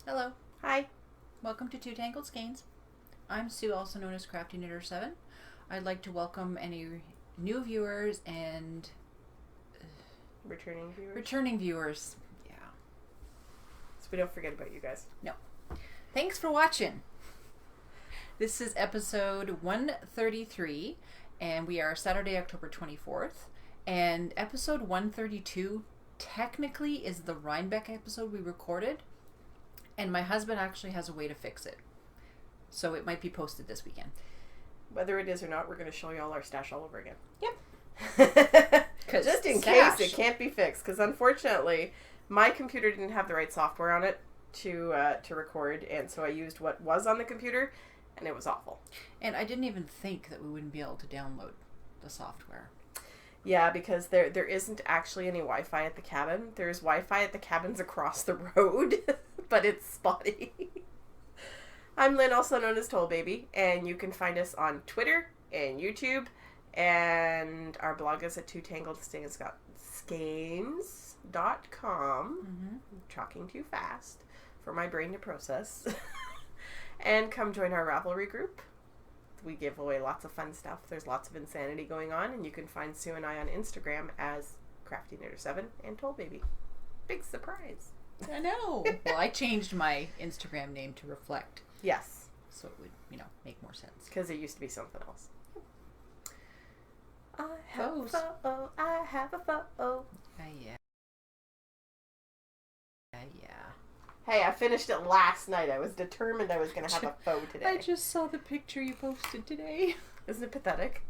Hello. Hi. Welcome to Tangled Skeins. I'm Sue, also known as Crafty Knitter 7. I'd like to welcome any new viewers and Returning viewers. Yeah. So we don't forget about you guys. No. Thanks for watching. This is episode 133, and we are Saturday, October 24th. And episode 132 technically is the Rybeck episode we recorded. And my husband actually has a way to fix it. So it might be posted this weekend. Whether it is or not, we're going to show you all our stash all over again. Yep. Just in case it can't be fixed. Because unfortunately, my computer didn't have the right software on it to record. And so I used what was on the computer, and it was awful. And I didn't even think that we wouldn't be able to download the software. Yeah, because there isn't actually any Wi-Fi at the cabin. There's Wi-Fi at the cabins across the road, but it's spotty. I'm Lynn, also known as Toll Baby, and you can find us on Twitter and YouTube, and our blog is at TangledSkeins.com. Mm-hmm. I'm talking too fast for my brain to process. And come join our Ravelry group. We give away lots of fun stuff. There's lots of insanity going on, and you can find Sue and I on Instagram as Crafty Knitter 7 and Toll Baby. Big surprise. I know. Well, I changed my Instagram name to reflect. Yes. So it would, make more sense. Because it used to be something else. I Foes. have a foe. Yeah. Hey, I finished it last night. I was determined I was going to have a foe today. I just saw the picture you posted today. Isn't it pathetic?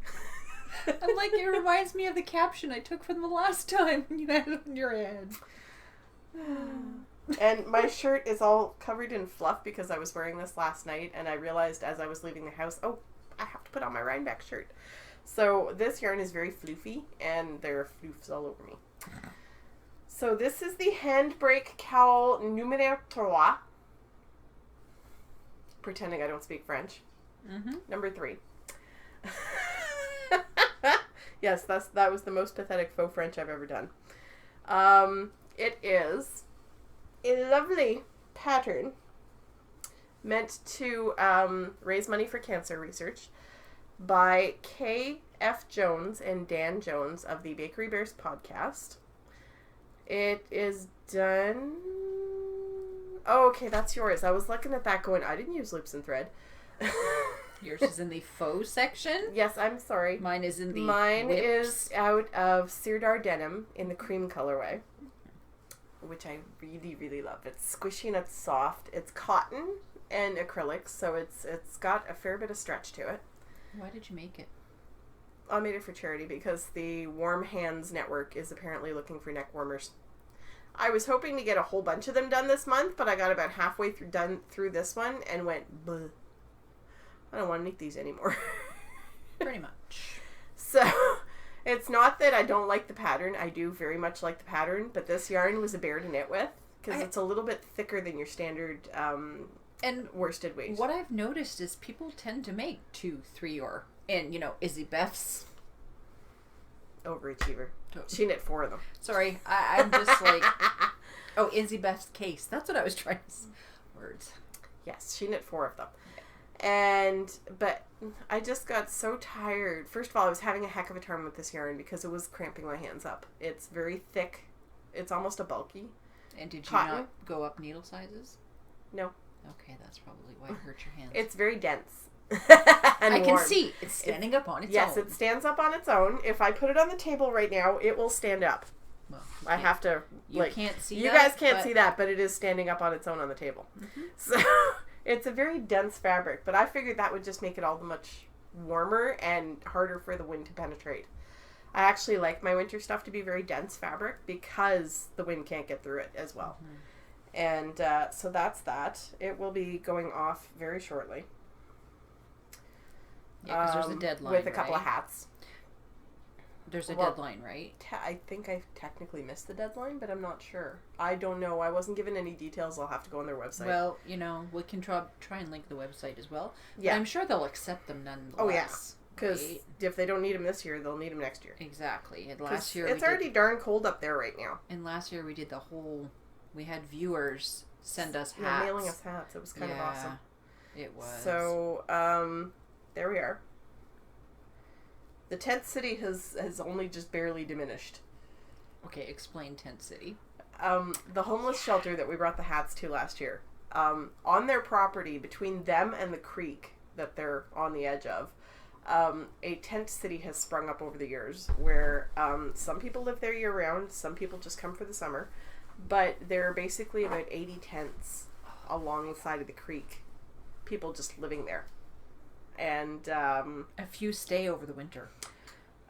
I'm like, it reminds me of the caption I took from the last time you had it on your head. And my shirt is all covered in fluff because I was wearing this last night, and I realized as I was leaving the house, oh, I have to put on my Rybeck shirt. So this yarn is very floofy, and there are floofs all over me. So this is the Handbrake Cowl numéro 3. Pretending I don't speak French. Mm-hmm. Number 3. Yes, that was the most pathetic faux French I've ever done. It is a lovely pattern meant to raise money for cancer research by K.F. Jones and Dan Jones of the Bakery Bears podcast. It is done... Oh, okay, that's yours. I was looking at that going, I didn't use loops and thread. Yours is in the faux section? Yes, I'm sorry. Mine is in the Mine whips. is out of Sirdar denim in the cream colorway, which I really, really love. It's squishy and it's soft. It's cotton and acrylic, so it's got a fair bit of stretch to it. Why did you make it? I made it for charity because the Warm Hands Network is apparently looking for neck warmers. I was hoping to get a whole bunch of them done this month, but I got about halfway through this one and went, bleh. I don't want to make these anymore. Pretty much. So, it's not that I don't like the pattern. I do very much like the pattern, but this yarn was a bear to knit with because it's a little bit thicker than your standard and worsted weight. What I've noticed is people tend to make 2, 3, or... And, Izzy Beth's... Overachiever. She knit 4 of them. Sorry, I'm just like... Oh, Izzy Beth's case. That's what I was trying to say. Words. Yes, she knit 4 of them. But I just got so tired. First of all, I was having a heck of a time with this yarn because it was cramping my hands up. It's very thick. It's almost a bulky. And did you cotton. not go up needle sizes? No. Okay, that's probably why it hurt your hands. It's very dense. I can see. It's standing up on its own. Yes, it stands up on its own. If I put it on the table right now, it will stand up. Well, I have to... You can't see you that. You guys can't see that, but it is standing up on its own on the table. Mm-hmm. So, it's a very dense fabric, but I figured that would just make it all the much warmer and harder for the wind to penetrate. I actually like my winter stuff to be very dense fabric because the wind can't get through it as well. Mm-hmm. And so that's that. It will be going off very shortly. Yeah, because there's a deadline, with a couple of hats. There's a deadline, right? I think I technically missed the deadline, but I'm not sure. I don't know. I wasn't given any details. I'll have to go on their website. Well, we can try and link the website as well. Yeah. But I'm sure they'll accept them nonetheless. Oh, yeah. Because if they don't need them this year, they'll need them next year. Exactly. And last year it's already darn cold up there right now. And last year we did we had viewers send us hats. Yeah, mailing us hats. It was kind of awesome. It was. So, there we are. The tent city has only just barely diminished. Okay, explain Tent City. The homeless shelter that we brought the hats to last year, on their property, between them and the creek that they're on the edge of, a tent city has sprung up over the years where some people live there year round, some people just come for the summer, but there are basically about 80 tents along the side of the creek, people just living there. And a few stay over the winter.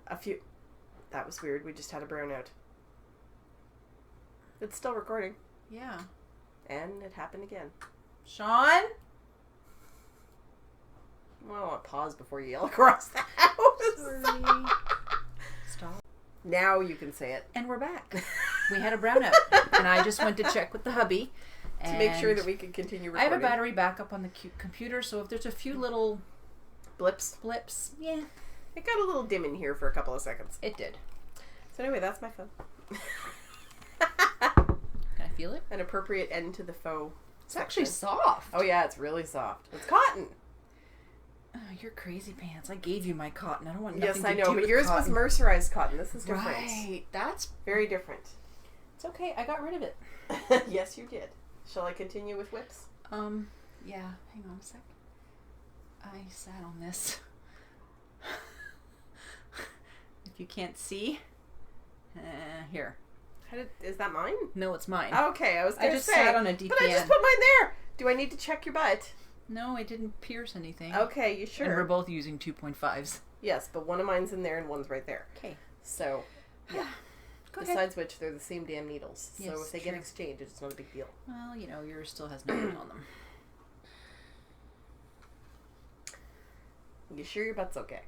That was weird. We just had a brownout. It's still recording. Yeah. And it happened again. Sean? Well, I want to pause before you yell across the house. Sorry. Stop. Now you can say it. And we're back. We had a brownout. And I just went to check with the hubby. To make sure that we can continue recording. I have a battery backup on the computer, so if there's a few little blips, yeah. It got a little dim in here for a couple of seconds. It did. So anyway, that's my phone. Can I feel it? An appropriate end to the faux. It's actually soft. Oh yeah, it's really soft. It's cotton. Oh, you're crazy pants. I gave you my cotton. I don't want nothing Yes, I to know, do but with yours cotton. was mercerized cotton. This is different. Right. That's very different. It's okay. I got rid of it. Yes, you did. Shall I continue with whips? Yeah. Hang on a sec. I sat on this. If you can't see, here. Is that mine? No, it's mine. Okay, I was going to say. I just sat on a DPN. But I just put mine there. Do I need to check your butt? No, I didn't pierce anything. Okay, you sure? And we're both using 2.5s. Yes, but one of mine's in there and one's right there. Okay. So, yeah. Besides which, they're the same damn needles. Yes, so if they get exchanged, it's not a big deal. Well, you know, yours still has nothing on them. You sure your butt's okay?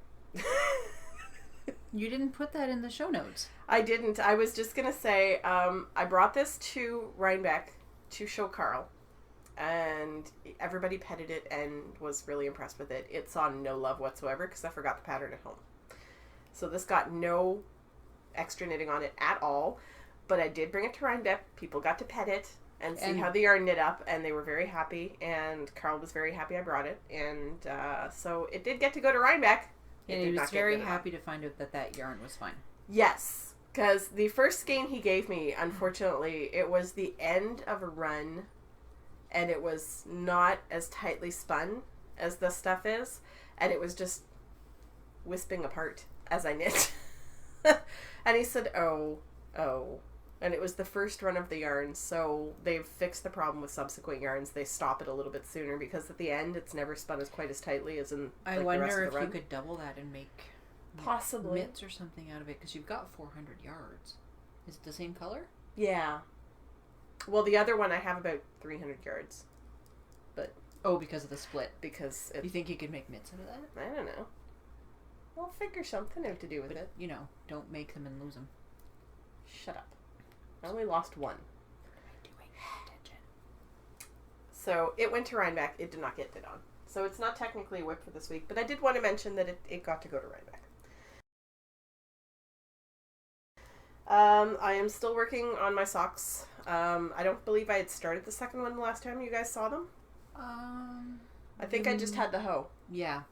You didn't put that in the show notes. I didn't. I was just going to say, I brought this to Rybeck to show Carl. And everybody petted it and was really impressed with it. It saw no love whatsoever because I forgot the pattern at home. So this got no extra knitting on it at all. But I did bring it to Rybeck. People got to pet it and see how the yarn knit up. And they were very happy. And Carl was very happy I brought it. And so it did get to go to Rybeck. And he was very happy to find out that that yarn was fine. Yes. Because the first skein he gave me, unfortunately, it was the end of a run. And it was not as tightly spun as this stuff is. And it was just wisping apart as I knit. And he said, oh. And it was the first run of the yarn. So they've fixed the problem with subsequent yarns. They stop it a little bit sooner because at the end it's never spun as quite as tightly as in I wonder if you could double that and make possibly mitts or something out of it. Because you've got 400 yards. Is it the same color? Yeah. Well, the other one I have about 300 yards. But because of the split. Because you think you could make mitts out of that? I don't know. I'll figure something out to do with it. You know, don't make them and lose them. Shut up. I only lost one. Doing attention. So it went to Rybeck. It did not get knit on. So it's not technically a whip for this week, but I did want to mention that it got to go to Rybeck. I am still working on my socks. I don't believe I had started the second one the last time you guys saw them. I think I just had the hoe. Yeah.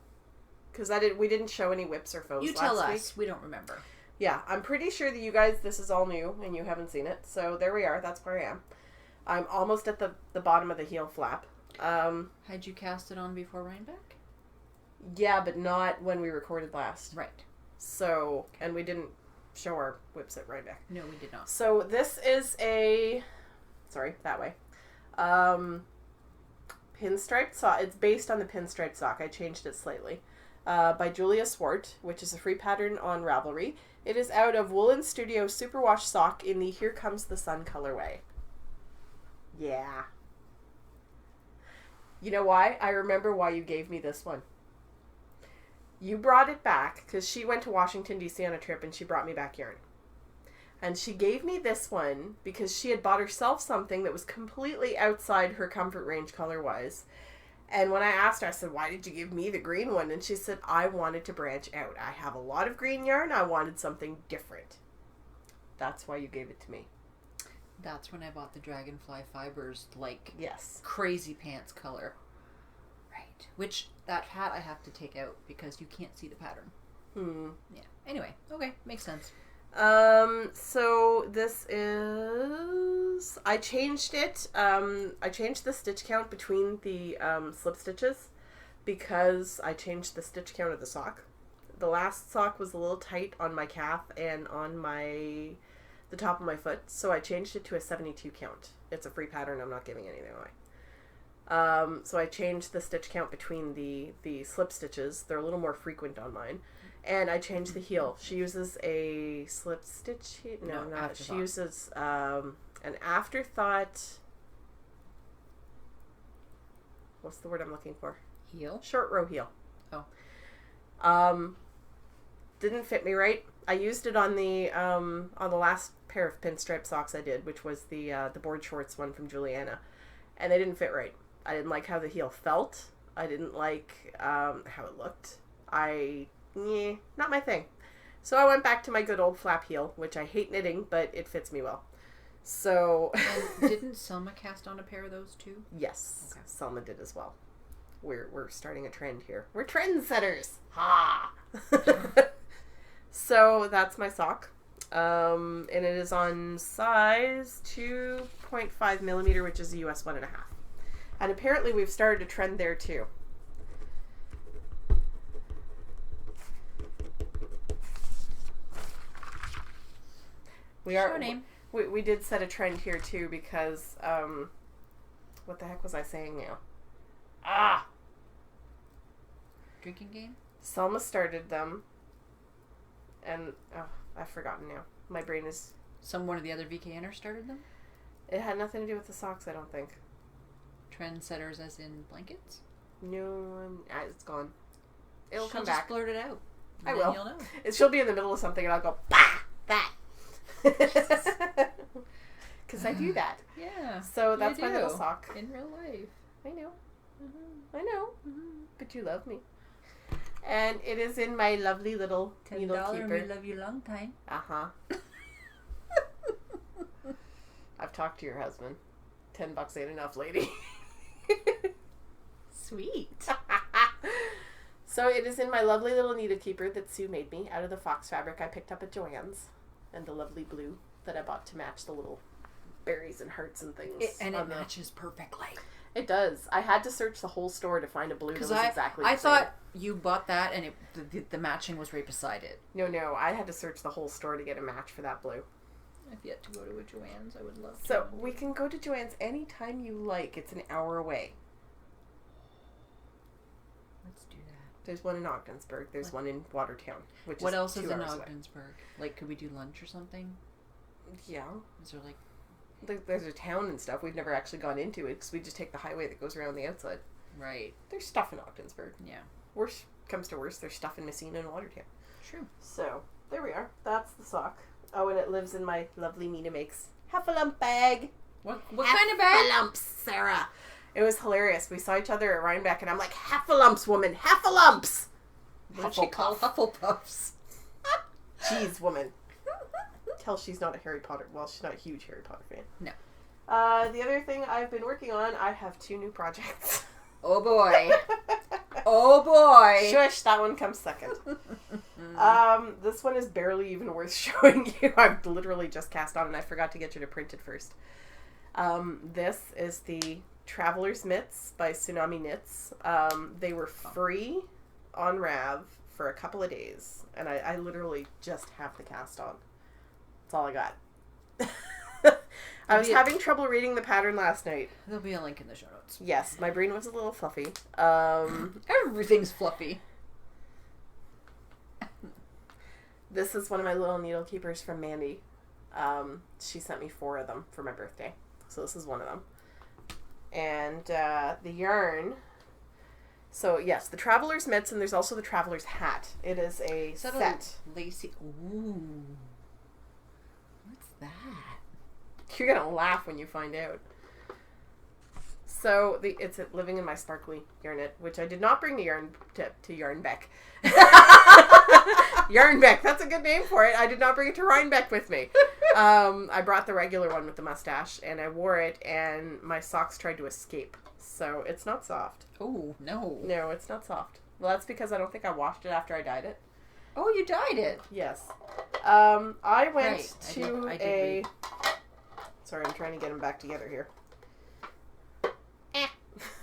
Because we didn't show any whips or faux last week. You tell us. We don't remember. Yeah, I'm pretty sure that you guys, this is all new and you haven't seen it. So there we are. That's where I am. I'm almost at the bottom of the heel flap. Had you cast it on before Rybeck? Yeah, but not when we recorded last. Right. So, and we didn't show our whips at Rybeck. No, we did not. So this is that way. Pinstriped sock. It's based on the pinstriped sock. I changed it slightly. By Julia Swart, which is a free pattern on Ravelry. It is out of Woolen Studio Superwash sock in the Here Comes the Sun colorway. Yeah. You know why? I remember why you gave me this one. You brought it back because she went to Washington, D.C. on a trip and she brought me back yarn. And she gave me this one because she had bought herself something that was completely outside her comfort range color-wise. And when I asked her, I said, why did you give me the green one? And she said, I wanted to branch out. I have a lot of green yarn. I wanted something different. That's why you gave it to me. That's when I bought the Dragonfly Fibers, Yes. crazy pants color. Right. Which, that hat I have to take out because you can't see the pattern. Yeah. Anyway, okay. Makes sense. So this is... I changed it. I changed the stitch count between the slip stitches because I changed the stitch count of the sock. The last sock was a little tight on my calf and on the top of my foot, so I changed it to a 72 count. It's a free pattern. I'm not giving anything away. So I changed the stitch count between the slip stitches. They're a little more frequent on mine. And I changed the heel. She uses a slip stitch heel. No, not. Afterthought. She uses an afterthought. What's the word I'm looking for? Heel? Short row heel. Oh. Didn't fit me right. I used it on the last pair of pinstripe socks I did, which was the board shorts one from Juliana, and they didn't fit right. I didn't like how the heel felt. I didn't like how it looked. Not my thing. So I went back to my good old flap heel, which I hate knitting, but it fits me well. So... And didn't Selma cast on a pair of those too? Yes. Okay. Selma did as well. We're starting a trend here. We're trendsetters. Ha! So that's my sock. And it is on size 2.5 millimeter, which is a US 1.5. And apparently we've started a trend there too. We did set a trend here too because what the heck was I saying now? Drinking game? Selma started them, and I've forgotten now. My brain is... One of the other VKNers started them? It had nothing to do with the socks, I don't think. Trendsetters as in blankets? No, it's gone. It'll come Just back. blurt it out. I will. You'll know. She'll be in the middle of something and I'll go, bah! That! Because I do that. Yeah. So that's my little sock. In real life. I know. Mm-hmm. I know. Mm-hmm. But you love me. And it is in my lovely little needle keeper. $10 we love you long time. Uh-huh. I've talked to your husband. $10 ain't enough, lady. Sweet. So it is in my lovely little needle keeper that Sue made me out of the fox fabric I picked up at Joann's, and the lovely blue that I bought to match the little berries and hearts and things. It matches perfectly. It does. I had to search the whole store to find a blue that was exactly the same. I thought you bought that and the matching was right beside it. No. I had to search the whole store to get a match for that blue. I've yet to go to a Joann's. I would love to. So we can go to Joann's anytime you like. It's an hour away. Let's do that. There's one in Ogdensburg. There's one in Watertown. What else is in hours Ogdensburg? Away. Like, could we do lunch or something? Yeah. Is there like... There's a town and stuff. We've never actually gone into it because we just take the highway that goes around the outside. Right. There's stuff in Ogdensburg. Yeah. Worst comes to worst, there's stuff in Messina and Watertown. True. So, there we are. That's the sock. Oh, and it lives in my lovely Mina Makes Heffalump bag. What kind of bag? Heffalumps, Sarah. It was hilarious. We saw each other at Rybeck and I'm like, Heffalumps, woman, Heffalumps. What did she call Hufflepuffs? Jeez, woman. Tell she's not a Harry Potter. Well, she's not a huge Harry Potter fan. No. The other thing I've been working on, I have 2 new projects. Oh boy. Oh boy. Shush, that one comes second. This one is barely even worth showing you. I've literally just cast on and I forgot to get you to print it first. This is the Traveler's Mitts by Tsunami Knits. They were free on Rav for a couple of days, and I literally just have the cast on. That's all I got. I was having trouble reading the pattern last night. There'll be a link in the show notes. Yes, my brain was a little fluffy. Everything's fluffy. This is one of my little needle keepers from Mandy. She sent me 4 of them for my birthday. So this is one of them. And the yarn... So, yes, the Traveler's Mitts, and there's also the Traveler's Hat. It is a set. A lacy... Ooh. What's that? You're going to laugh when you find out. So, it's living in my sparkly yarnet, which I did not bring to Yarnbeck. Yarnbeck, that's a good name for it. I did not bring it to Rybeck with me. I brought the regular one with the mustache, and I wore it, and my socks tried to escape. So it's not soft. Oh, no. No, it's not soft. Well, that's because I don't think I washed it after I dyed it. Oh, you dyed it? Yes. I went Right. to I did read. Sorry, I'm trying to get them back together here.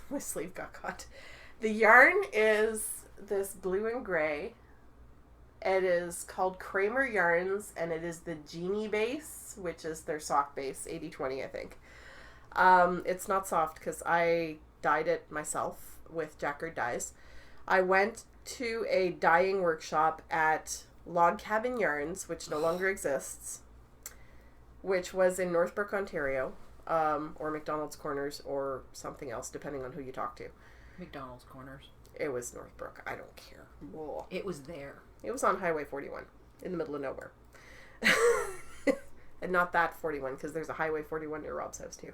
My sleeve got caught. The yarn is this blue and gray. It is called Kramer Yarns, and it is the Genie base, which is their sock base, 80/20, I think. It's not soft because I dyed it myself with Jacquard dyes. I went to a dyeing workshop at Log Cabin Yarns, which no longer exists, which was in Northbrook, Ontario, or McDonald's Corners, or something else, depending on who you talk to. McDonald's Corners. It was Northbrook. I don't care. Whoa. It was there. It was on Highway 41, in the middle of nowhere. And not that 41, because there's a Highway 41 near Rob's house, too.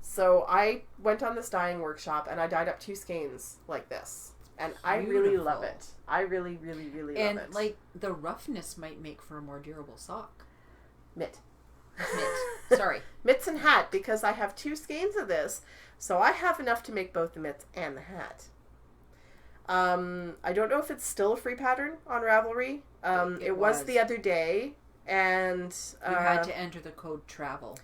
So I went on this dyeing workshop, and I dyed up 2 skeins like this. And I really love it. I really, really, really love it. And, like, the roughness might make for a more durable sock. Mitt. Sorry. Mitts and hat, because I have 2 skeins of this, so I have enough to make both the mitts and the hat. I don't know if it's still a free pattern on Ravelry. It was the other day, and you had to enter the code TRAVEL.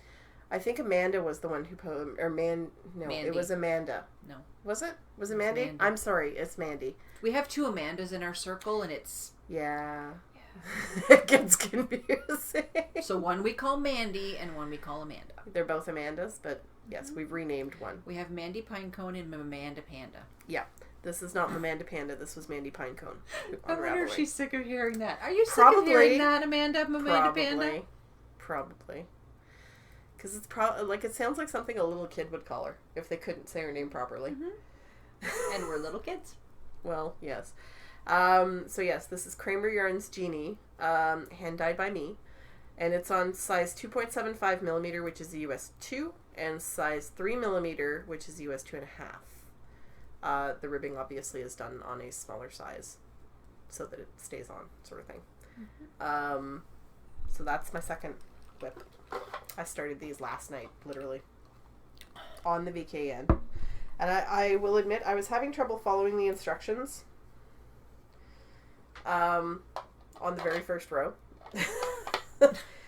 I think Amanda was the one who put, or Mandy. It was Amanda. No. Was it? Was it Mandy? Mandy. I'm sorry, it's Mandy. We have 2 Amandas in our circle, and it's... Yeah. It gets confusing. So one we call Mandy, and one we call Amanda. They're both Amandas, but yes, we've renamed one. We have Mandy Pinecone and Amanda Panda. Yeah. This is not Amanda Panda, this was Mandy Pinecone. I wonder if she's sick of hearing that. Are you sick Probably. of hearing that, Amanda Panda? Probably. Because it's like it sounds like something a little kid would call her if they couldn't say her name properly. Mm-hmm. And we're little kids. Well, yes. So yes, this is Kramer Yarns Genie, hand dyed by me, and it's on size 2.75 millimeter, which is the US 2, and size 3 millimeter, which is US 2.5. The ribbing obviously is done on a smaller size, so that it stays on, sort of thing. Mm-hmm. So that's my second whip. I started these last night, literally, on the VKN. And I will admit, I was having trouble following the instructions on the very first row.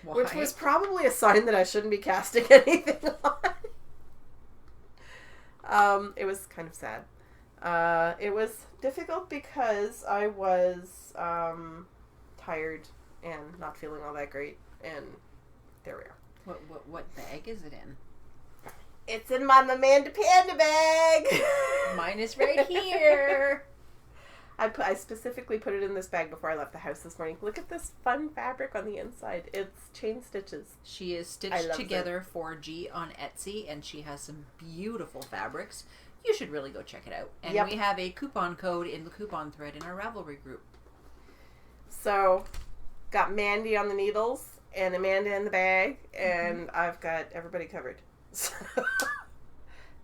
Which was probably a sign that I shouldn't be casting anything on. It was kind of sad. It was difficult because I was tired and not feeling all that great, and there we are. What bag is it in? It's in my Amanda Panda bag. Mine is right here. I specifically put it in this bag before I left the house this morning. Look at this fun fabric on the inside. It's chain stitches. She is stitched together for G on Etsy, and she has some beautiful fabrics. You should really go check it out. And we have a coupon code in the coupon thread in our Ravelry group. So, got Mandy on the needles and Amanda in the bag, and I've got everybody covered. So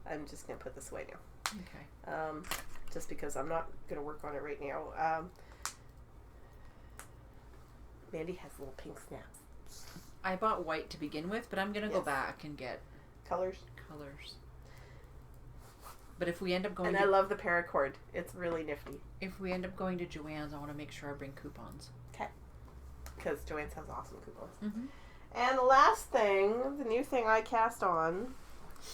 I'm just going to put this away now. Okay. Just because I'm not going to work on it right now. Mandy has little pink snaps. I bought white to begin with, but I'm going to go back and get colors. But if we end up going I love the paracord. It's really nifty. If we end up going to Joann's, I want to make sure I bring coupons. Okay. Because Joann's has awesome coupons. Mm-hmm. And the last thing, the new thing I cast on,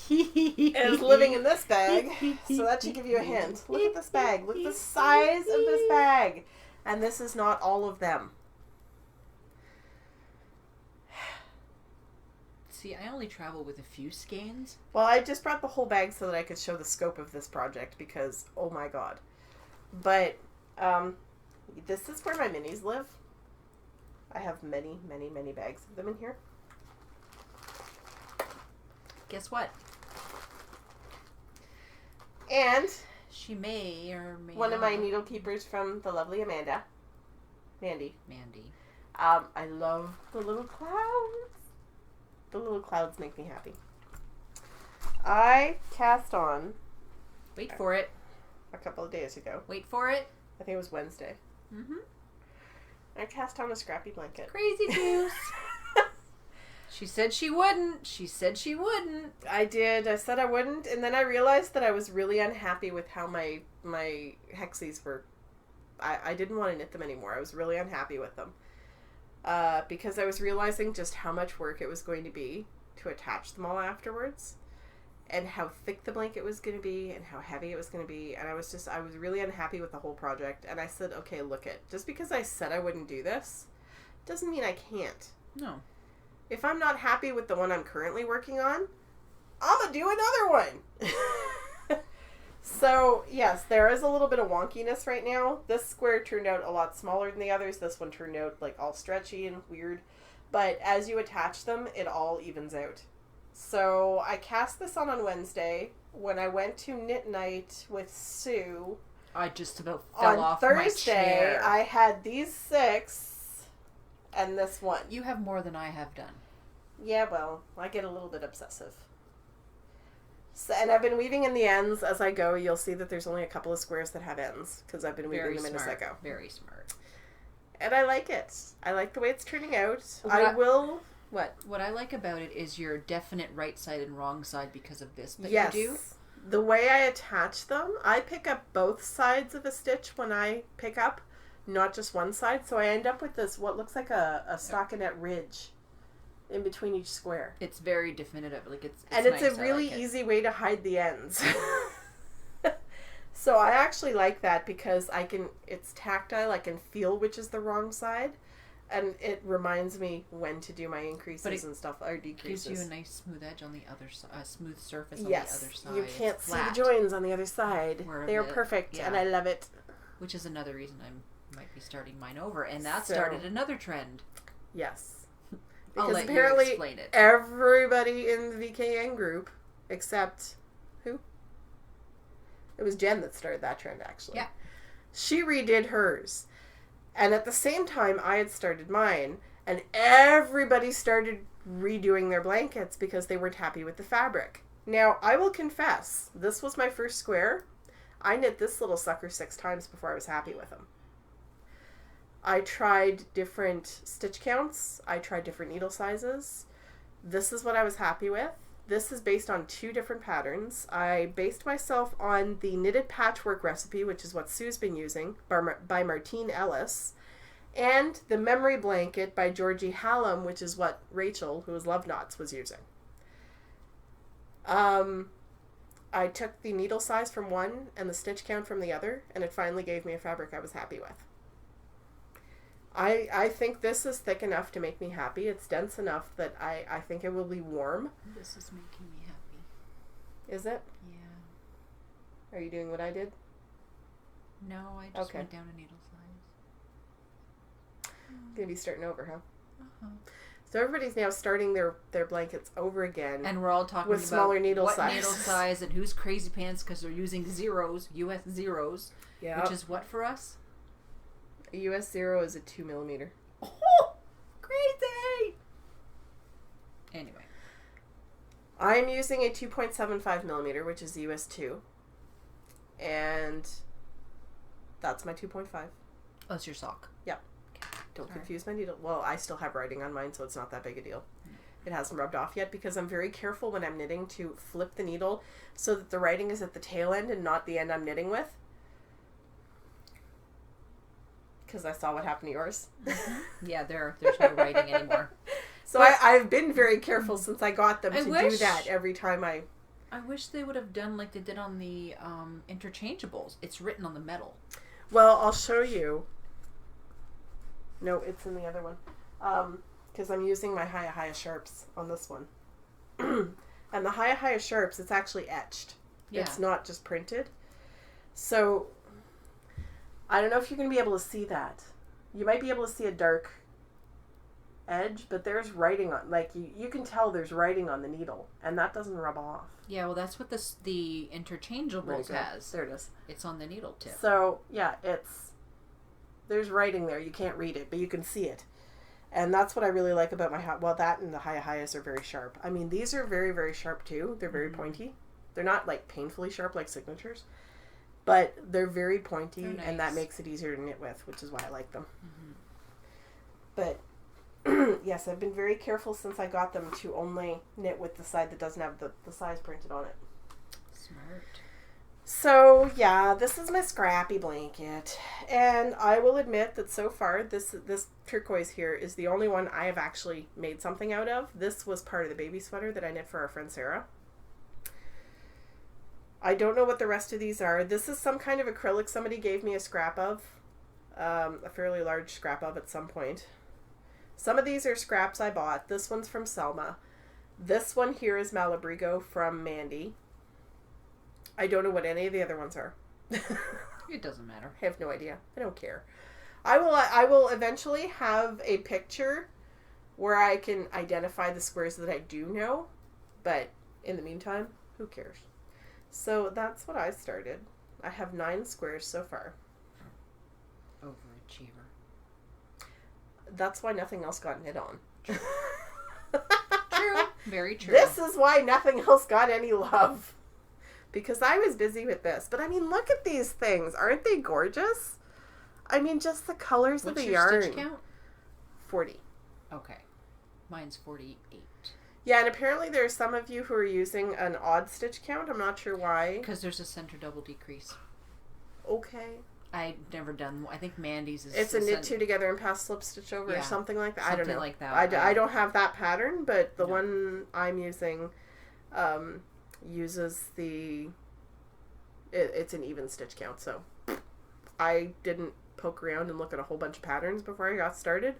is living in this bag. So that should give you a hint. Look at this bag. Look at the size of this bag. And this is not all of them. See, I only travel with a few skeins. Well, I just brought the whole bag so that I could show the scope of this project because, oh my god. But, this is where my minis live. I have many, many, many bags of them in here. Guess what? And she may or may one not. of my needle keepers from the lovely Amanda. Mandy. I love the little clouds. The little clouds make me happy. I cast on... Wait for it. A couple of days ago. Wait for it. I think it was Wednesday. Mm-hmm. I cast on a Scrappy blanket. Crazy juice. She said she wouldn't. She said she wouldn't. I did. I said I wouldn't, and then I realized that I was really unhappy with how my hexies were. I didn't want to knit them anymore. I was really unhappy with them. Because I was realizing just how much work it was going to be to attach them all afterwards, and how thick the blanket was going to be, and how heavy it was going to be, and I was really unhappy with the whole project, and I said, okay, look it. Just because I said I wouldn't do this, doesn't mean I can't. No. If I'm not happy with the one I'm currently working on, I'm gonna do another one. So, yes, there is a little bit of wonkiness right now. This square turned out a lot smaller than the others. This one turned out, like, all stretchy and weird. But as you attach them, it all evens out. So, I cast this on Wednesday. When I went to knit night with Sue... I just about fell off my chair. Thursday, I had these 6 and this one. You have more than I have done. Yeah, well, I get a little bit obsessive. So, and I've been weaving in the ends as I go. You'll see that there's only a couple of squares that have ends because I've been weaving them in as I go. Very smart. And I like it. I like the way it's turning out. What? What I like about it is your definite right side and wrong side because of this that yes. you do. The way I attach them, I pick up both sides of a stitch when I pick up, not just one side. So I end up with this, what looks like a stockinette ridge in between each square. It's very definitive. Like it's and it's nice. a really easy way to hide the ends. So I actually like that because it's tactile. I can feel which is the wrong side, and it reminds me when to do my increases and stuff or decreases. Gives you a nice smooth edge on the other side, smooth surface on the other side. You can't see the joins on the other side. They're perfect, and I love it. Which is another reason I might be starting mine over, and that started another trend. Yes. Because I'll let apparently you explain it. Everybody in the VKN group, except who? It was Jen that started that trend, actually. Yeah. She redid hers. And at the same time, I had started mine. And everybody started redoing their blankets because they weren't happy with the fabric. Now, I will confess, this was my first square. I knit this little sucker 6 times before I was happy with them. I tried different stitch counts. I tried different needle sizes. This is what I was happy with. This is based on 2 different patterns. I based myself on the knitted patchwork recipe, which is what Sue's been using, by Martine Ellis, and the memory blanket by Georgie Hallam, which is what Rachel, who was Love Knots, was using. I took the needle size from one and the stitch count from the other, and it finally gave me a fabric I was happy with. I think this is thick enough to make me happy. It's dense enough that I think it will be warm. This is making me happy. Is it? Yeah. Are you doing what I did? No, I just went down a needle size. Gonna be starting over, huh? Uh-huh. So everybody's now starting their blankets over again. And we're all talking with about smaller needle what size. needle size and who's crazy pants because they're using zeros, US zeros, which is what for us? A US 0 is a 2mm. Oh, crazy! Anyway. I'm using a 2.75mm, which is the US 2. And that's my 2.5. Oh, that's your sock. Yep. Okay. Don't confuse my needle. Well, I still have writing on mine, so it's not that big a deal. It hasn't rubbed off yet because I'm very careful when I'm knitting to flip the needle so that the writing is at the tail end and not the end I'm knitting with. Because I saw what happened to yours. Yeah, there's no writing anymore. So I've been very careful since I got them to do that every time I wish they would have done like they did on the interchangeables. It's written on the metal. Well, I'll show you. No, it's in the other one. Because I'm using my Hiya Sharps on this one. And the Hiya Sharps, it's actually etched. Yeah. It's not just printed. So I don't know if you're going to be able to see that. You might be able to see a dark edge, but there's writing on, like, you can tell there's writing on the needle, and that doesn't rub off. Yeah, well, that's what the interchangeables has. There it is. It's on the needle tip. So, yeah, there's writing there. You can't read it, but you can see it. And that's what I really like about that and the Hiyas are very sharp. I mean, these are very, very sharp, too. They're very pointy. They're not, like, painfully sharp like signatures. But they're very pointy, nice. And that makes it easier to knit with, which is why I like them. Mm-hmm. But, yes, I've been very careful since I got them to only knit with the side that doesn't have the size printed on it. Smart. So, yeah, this is my Scrappy blanket. And I will admit that so far, this turquoise here is the only one I have actually made something out of. This was part of the baby sweater that I knit for our friend Sarah. I don't know what the rest of these are. This is some kind of acrylic somebody gave me a scrap of. A fairly large scrap of at some point. Some of these are scraps I bought. This one's from Selma. This one here is Malabrigo from Mandy. I don't know what any of the other ones are. It doesn't matter. I have no idea. I don't care. I will eventually have a picture where I can identify the squares that I do know. But in the meantime, who cares? So that's what I started. I have 9 squares so far. Overachiever. That's why nothing else got knit on. True. Very true. This is why nothing else got any love. Because I was busy with this. But I mean, look at these things. Aren't they gorgeous? I mean, just the colors of the yarn. What's your stitch count? 40. Okay. Mine's 48. Yeah, and apparently there are some of you who are using an odd stitch count. I'm not sure why. Because there's a center double decrease. Okay. I've never done. I think Mandy's is. It's a knit 2 together and pass slip stitch over or something like that. I don't know. Something like that. I don't have that pattern, but the one I'm using uses the. It's an even stitch count, so I didn't poke around and look at a whole bunch of patterns before I got started.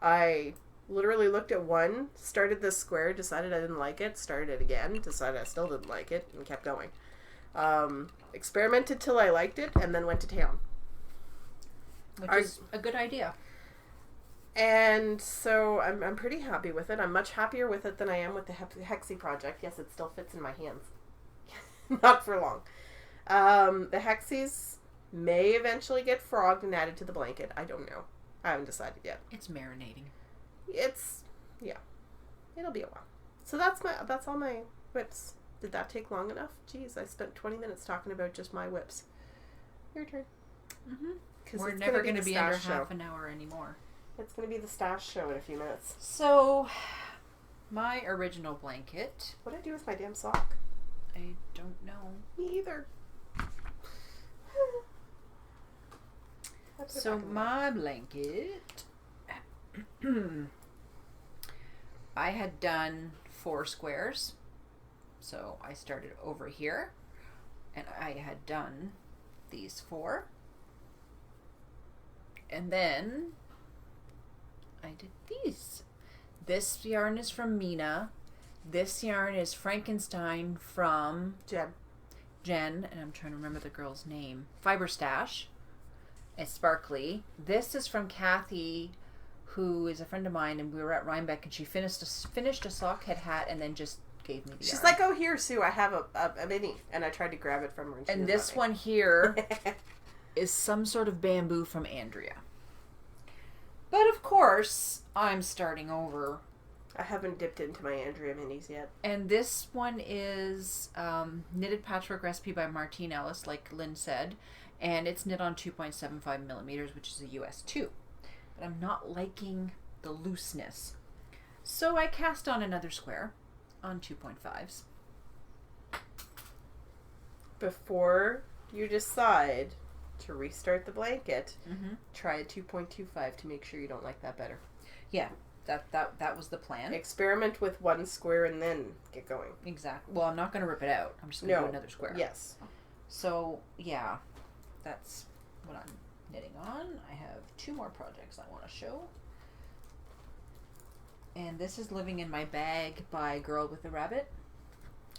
I literally looked at one, started this square, decided I didn't like it, started it again, decided I still didn't like it, and kept going. Experimented till I liked it, and then went to town. Which is a good idea. And so I'm pretty happy with it. I'm much happier with it than I am with the Hexie project. Yes, it still fits in my hands. Not for long. The Hexies may eventually get frogged and added to the blanket. I don't know. I haven't decided yet. It's marinating. It'll be a while. So that's all my whips. Did that take long enough? Jeez, I spent 20 minutes talking about just my whips. Your turn. Mm-hmm. We're never going to be under half an hour anymore. It's going to be the stash show in a few minutes. So, my original blanket. What did I do with my damn sock? I don't know. Me either. So my blanket, I had done 4 squares. So I started over here, and I had done these 4. And then I did these. This yarn is from Mina. This yarn is Frankenstein from Jen, and I'm trying to remember the girl's name. Fiber Stash. It's sparkly. This is from Kathy, who is a friend of mine, and we were at Rybeck, and she finished a sock head hat and then just gave me the yarn. She's like, "Oh, here, Sue, I have a mini," and I tried to grab it from her. And this one here is some sort of bamboo from Andrea. But of course, I'm starting over. I haven't dipped into my Andrea minis yet. And this one is Knitted Patchwork Recipe by Martine Ellis, like Lynn said. And it's knit on 2.75 millimeters, which is a US 2. But I'm not liking the looseness. So I cast on another square on 2.5s. Before you decide to restart the blanket, try a 2.25 to make sure you don't like that better. Yeah, that was the plan. Experiment with one square and then get going. Exactly. Well, I'm not going to rip it out. I'm just going to do another square. Yes. So, yeah, that's what I'm knitting on. I have 2 more projects I want to show. And this is Living in My Bag by Girl with a Rabbit.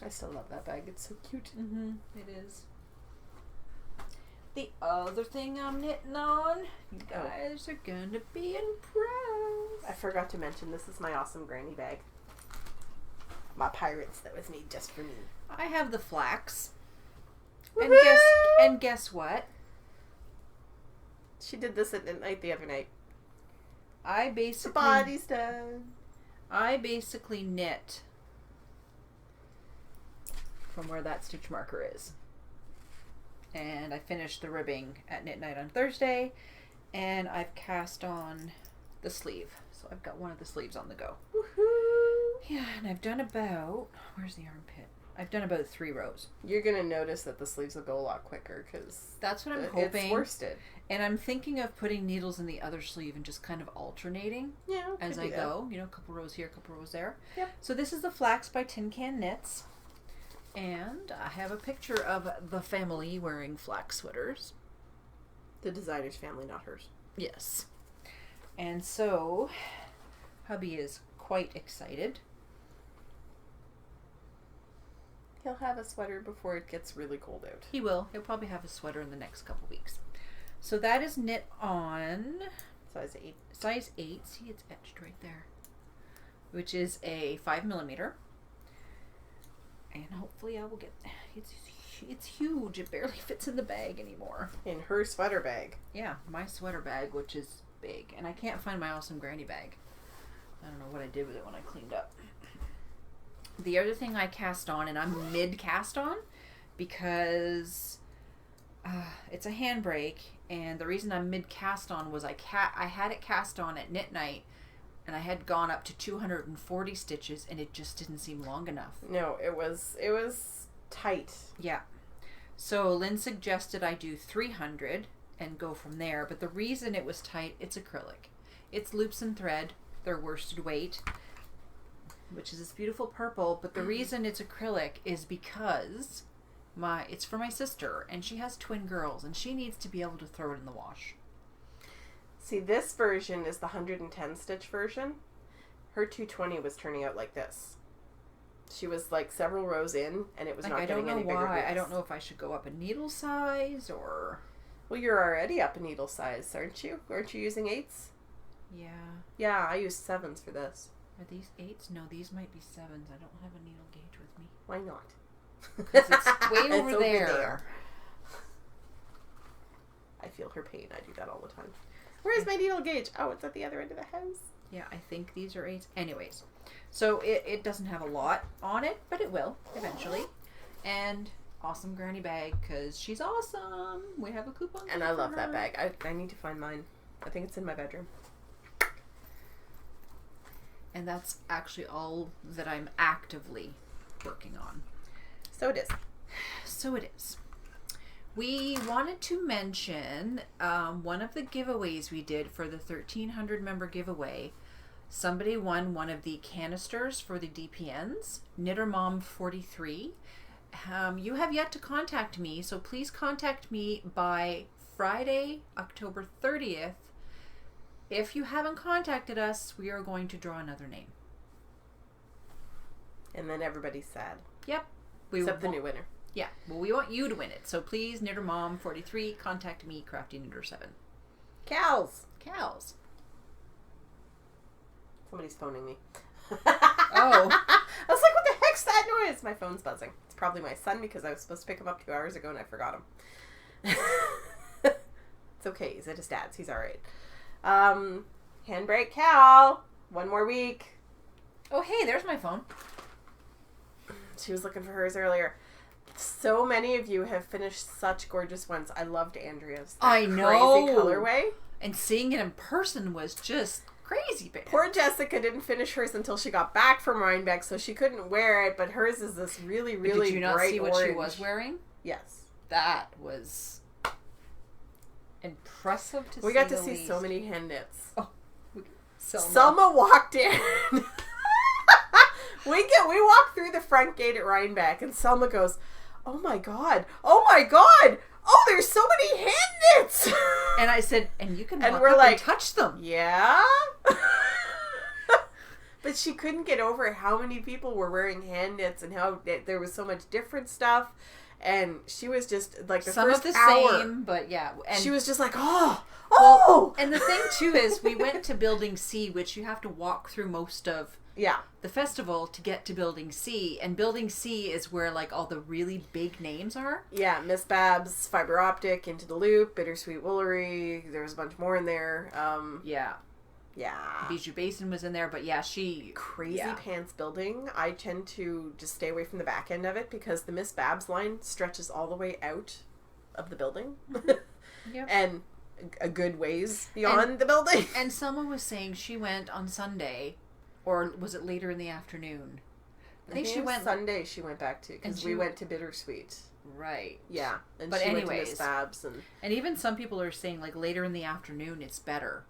I still love that bag. It's so cute. It is. The other thing I'm knitting on, you guys are going to be impressed. I forgot to mention, this is my awesome granny bag. My Pirates that was made just for me. I have the flax. Woo-hoo! And guess what? She did this at midnight the other night. The body's done. I basically knit from where that stitch marker is. And I finished the ribbing at knit night on Thursday, and I've cast on the sleeve. So I've got one of the sleeves on the go. Woohoo! Yeah, and I've done about, where's the armpit? I've done about 3 rows. You're going to notice that the sleeves will go a lot quicker because that's what I'm hoping. It's worsted. And I'm thinking of putting needles in the other sleeve and just kind of alternating as I go. You know, a couple rows here, a couple rows there. Yep. So this is the Flax by Tin Can Knits. And I have a picture of the family wearing flax sweaters. The designer's family, not hers. Yes. And so, hubby is quite excited. He'll have a sweater before it gets really cold out. He will. He'll probably have a sweater in the next couple weeks. So that is knit on... Size 8. Size 8. See, it's etched right there. Which is a 5mm. And hopefully I will get... It's huge. It barely fits in the bag anymore. In her sweater bag. Yeah, my sweater bag, which is big. And I can't find my awesome granny bag. I don't know what I did with it when I cleaned up. The other thing I cast on, and I'm mid-cast on, because it's a handbrake, and the reason I'm mid-cast on was I had it cast on at knit night, and I had gone up to 240 stitches, and it just didn't seem long enough. No, it was tight. Yeah. So Lynn suggested I do 300 and go from there, but the reason it was tight, it's acrylic. It's loops and thread, their worsted weight, which is this beautiful purple, but the reason it's acrylic is because it's for my sister, and she has twin girls, and she needs to be able to throw it in the wash. See, this version is the 110 stitch version. Her 220 was turning out like this. She was like several rows in, and it was not getting any bigger. I don't know if I should go up a needle size or... Well, you're already up a needle size, aren't you? Aren't you using 8s? Yeah. Yeah, I use 7s for this. Are these 8s? No, these might be 7s. I don't have a needle gauge with me. Why not? Because it's way over there. I feel her pain. I do that all the time. Where's my needle gauge? Oh, it's at the other end of the house. Yeah, I think these are 8s. Anyways, so it doesn't have a lot on it, but it will eventually. And awesome granny bag, because she's awesome. We have a coupon. And I love that bag. I need to find mine. I think it's in my bedroom. And that's actually all that I'm actively working on. So it is. So it is. We wanted to mention one of the giveaways we did for the 1,300 member giveaway. Somebody won one of the canisters for the DPNs, KnitterMom43. You have yet to contact me, so please contact me by Friday, October 30th. If you haven't contacted us, we are going to draw another name. And then everybody's sad. Yep. Except the new winner. Yeah. Well, we want you to win it. So please, KnitterMom43, contact me, CraftyKnitter7. Cows! Somebody's phoning me. Oh. I was like, what the heck's that noise? My phone's buzzing. It's probably my son because I was supposed to pick him up 2 hours ago and I forgot him. It's okay. He's at his dad's. He's alright. Handbrake Cal. 1 more week. Oh, hey, there's my phone. She was looking for hers earlier. So many of you have finished such gorgeous ones. I loved Andrea's. I know. Crazy colorway. And seeing it in person was just crazy big. Poor Jessica didn't finish hers until she got back from Rybeck, so she couldn't wear it, but hers is this really, really bright orange. Did you not see what she was wearing? Yes. That was impressive to see. We got to see so many hand knits. Oh, Selma walked in. We walked through the front gate at Rybeck, and Selma goes, "Oh my god! Oh my god! Oh, there's so many hand knits!" And I said, "And you can walk up and touch them." Yeah. But she couldn't get over how many people were wearing hand knits and how there was so much different stuff. And she was just like the some first of the hour, same, but yeah. And she was just like, oh. Well, and the thing too is we went to Building C, which you have to walk through most of the festival to get to Building C, and Building C is where like all the really big names are. Yeah, Miss Babs, Fiber Optic, Into the Loop, Bittersweet Woolery. There was a bunch more in there. Yeah. Bijou Basin was in there, but yeah, Crazy Pants Building. I tend to just stay away from the back end of it because the Miss Babs line stretches all the way out of the building. Yep. And a good ways beyond the building. And Selma was saying she went on Sunday, or was it later in the afternoon? I think she went Sunday. She went back to because we went to Bittersweet. Right. Yeah, and but she anyways, went to Miss Babs and even some people are saying like later in the afternoon it's better.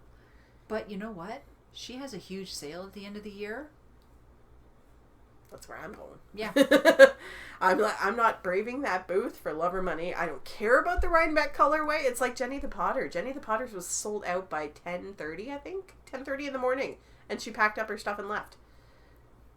But you know what? She has a huge sale at the end of the year. That's where I'm going. Yeah. I'm not braving that booth for love or money. I don't care about the Rybeck colorway. It's like Jenny the Potter. Jenny the Potter's was sold out by 10:30, I think. 10:30 in the morning. And she packed up her stuff and left.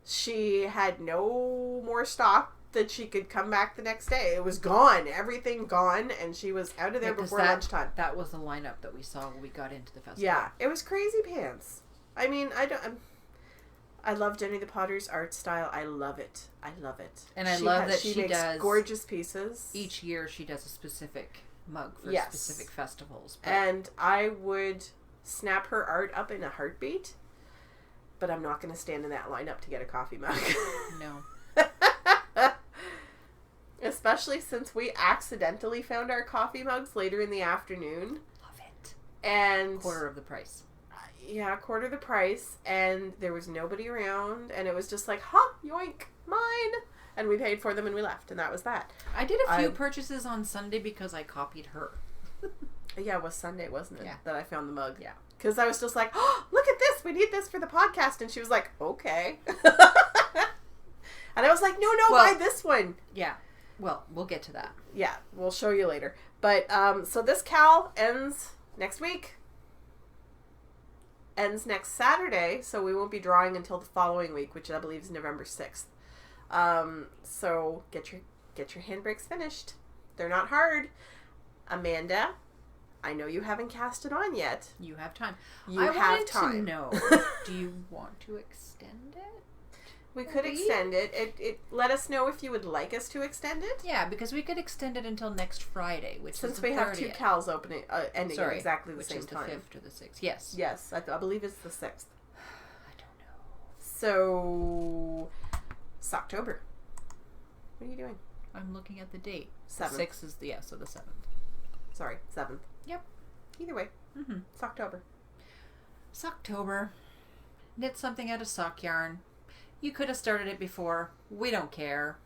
She had no more stock that she could come back the next day. It was gone. Everything gone. And she was out of there before lunchtime. That was the lineup that we saw when we got into the festival. Yeah. It was crazy pants. I mean, I love Jenny the Potter's art style. I love it. I love it. And I love that she makes does gorgeous pieces. Each year she does a specific mug for specific festivals. But... And I would snap her art up in a heartbeat, but I'm not going to stand in that lineup to get a coffee mug. No. Especially since we accidentally found our coffee mugs later in the afternoon. Love it. And quarter of the price. Yeah, quarter the price, and there was nobody around, and it was just like, huh, yoink, mine, and we paid for them and we left, and that was that. I did a few purchases on Sunday because I copied her. Yeah, it was Sunday, wasn't it? Yeah. That I found the mug. Yeah. Because I was just like, oh, look at this, we need this for the podcast, and she was like, okay. And I was like, no, buy this one. Yeah. Well, we'll get to that. Yeah, we'll show you later. But, so this cal ends next week. Ends next Saturday, so we won't be drawing until the following week, which I believe is November 6th. So get your handbrakes finished. They're not hard. Amanda, I know you haven't cast it on yet. You have time. I wanted to know, do you want to extend it? We could extend it. It. Let us know if you would like us to extend it. Yeah, because we could extend it until next Friday, which since is the 30th. We have two cals opening, ending at exactly the same time. Which is the 5th or the 6th. Yes. Yes, I believe it's the 6th. I don't know. So, it's October. What are you doing? I'm looking at the date. 7th. The 6th is the, so the 7th. Sorry, 7th. Yep. Either way. Mm-hmm. It's October. It's October. Knit something out of sock yarn. You could have started it before. We don't care.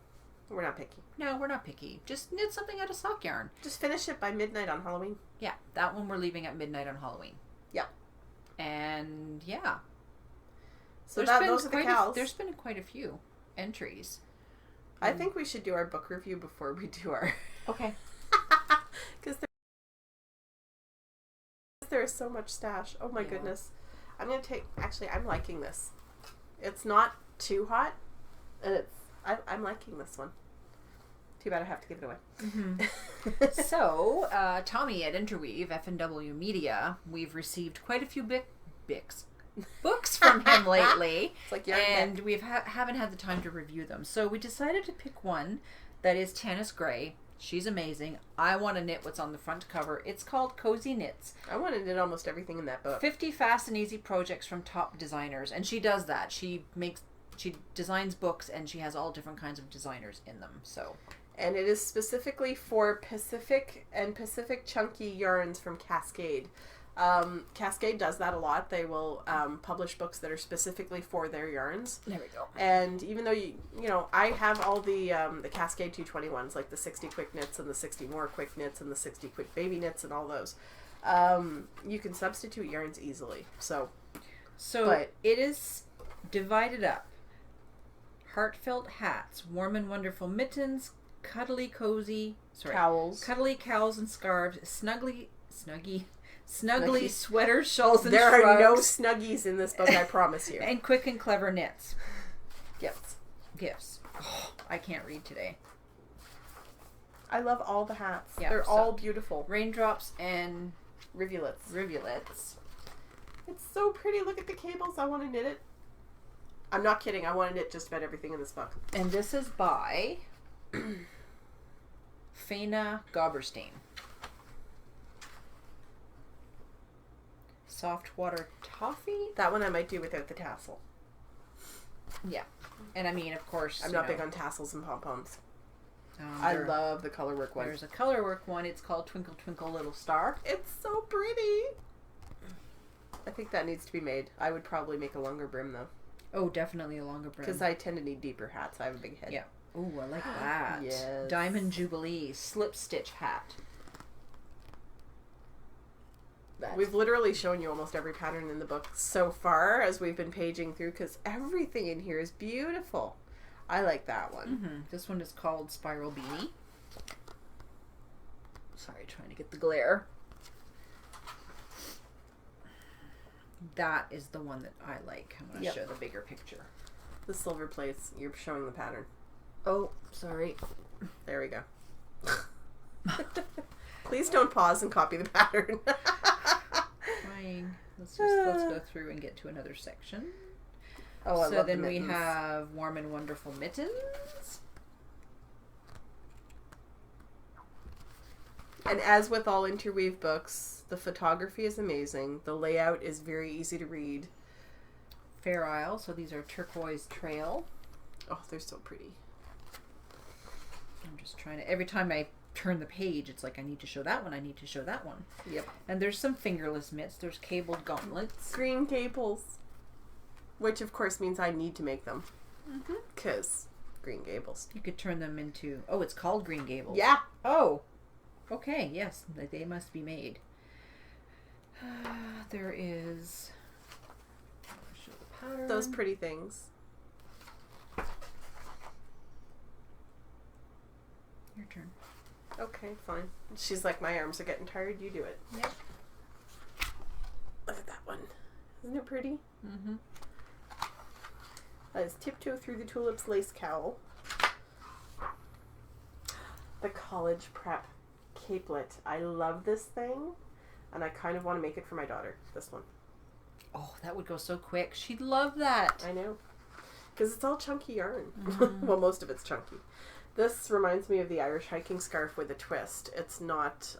We're not picky. No, we're not picky. Just knit something out of sock yarn. Just finish it by midnight on Halloween. Yeah, that one we're leaving at midnight on Halloween. Yep. And yeah. So those are the cals. There's been quite a few entries. I think we should do our book review before we do our... Okay. Because there is so much stash. Oh my goodness. I'm going to take... Actually, I'm liking this. It's not too hot, and I'm liking this one. Too bad I have to give it away. Mm-hmm. So, Tommy at Interweave, F&W Media, we've received quite a few books from him lately, it's like and we haven't had the time to review them. So we decided to pick one that is Tannis Gray. She's amazing. I want to knit what's on the front cover. It's called Cozy Knits. I want to knit almost everything in that book. 50 fast and easy projects from top designers. And she does that. She designs books, and she has all different kinds of designers in them. So, and it is specifically for Pacific chunky yarns from Cascade. Cascade does that a lot. They will publish books that are specifically for their yarns. There we go. And even though you know, I have all the Cascade 221s, like the 60 quick knits and the 60 more quick knits and the 60 quick baby knits and all those. You can substitute yarns easily. So but it is divided up. Heartfelt hats, warm and wonderful mittens, cuddly cowls and scarves, snuggly sweaters, shawls, and There shrugs. are no snuggies in this book, I promise you. And quick and clever knits. Gifts. Oh, I can't read today. I love all the hats. Yeah, They're all beautiful. Raindrops and rivulets. It's so pretty. Look at the cables. I want to knit it. I'm not kidding. I want to knit just about everything in this book. And this is by Faina Goberstein. Soft water toffee. That one I might do without the tassel. Yeah. And I mean, of course, I'm not big on tassels and pom-poms. I love the colorwork one. There's a colorwork one. It's called Twinkle Twinkle Little Star. It's so pretty. I think that needs to be made. I would probably make a longer brim though. Oh, definitely a longer brim. Because I tend to need deeper hats. I have a big head. Yeah. Oh, I like that. Yes. Diamond Jubilee slip stitch hat. We've literally shown you almost every pattern in the book so far as we've been paging through because everything in here is beautiful. I like that one. Mm-hmm. This one is called Spiral Beanie. Sorry, trying to get the glare. That is the one that I like. I'm going to show the bigger picture. The silver plates. You're showing the pattern. Oh, sorry. There we go. Please don't pause and copy the pattern. Trying. Let's go through and get to another section. Oh, I love the mittens. We mittens. have Warm and Wonderful Mittens. And as with all interweave books, the photography is amazing. The layout is very easy to read. Fair Isle. So these are Turquoise Trail. Oh, they're so pretty. I'm just trying to... Every time I turn the page, it's like I need to show that one. I need to show that one. Yep. And there's some fingerless mitts. There's cabled gauntlets. Green Gables. Which, of course, means I need to make them. Because Green Gables. You could turn them into... Oh, it's called Green Gables. Yeah. Oh. Okay, yes. They must be made. There is... Show the pattern. Those pretty things. Your turn. Okay, fine. She's like, my arms are getting tired. You do it. Yep. Look at that one. Isn't it pretty? Mm-hmm. That is Tiptoe Through the Tulips lace cowl. The college prep capelet. I love this thing, and I kind of want to make it for my daughter. This one. Oh, that would go so quick. She'd love that. I know. Because it's all chunky yarn. Mm-hmm. Well, most of it's chunky. This reminds me of the Irish hiking scarf with a twist. It's not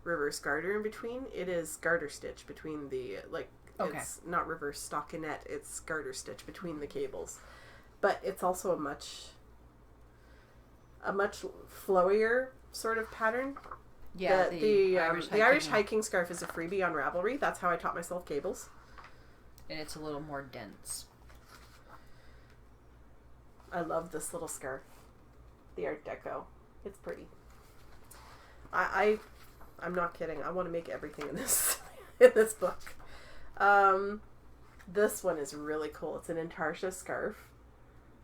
reverse garter in between. It is garter stitch between the, it's not reverse stockinette. It's garter stitch between the cables. But it's also a much flowier sort of pattern. Yeah, the Irish hiking scarf is a freebie on Ravelry. That's how I taught myself cables. And it's a little more dense. I love this little scarf. The Art Deco. It's pretty. I'm not kidding. I want to make everything in this book. This one is really cool. It's an Intarsia scarf.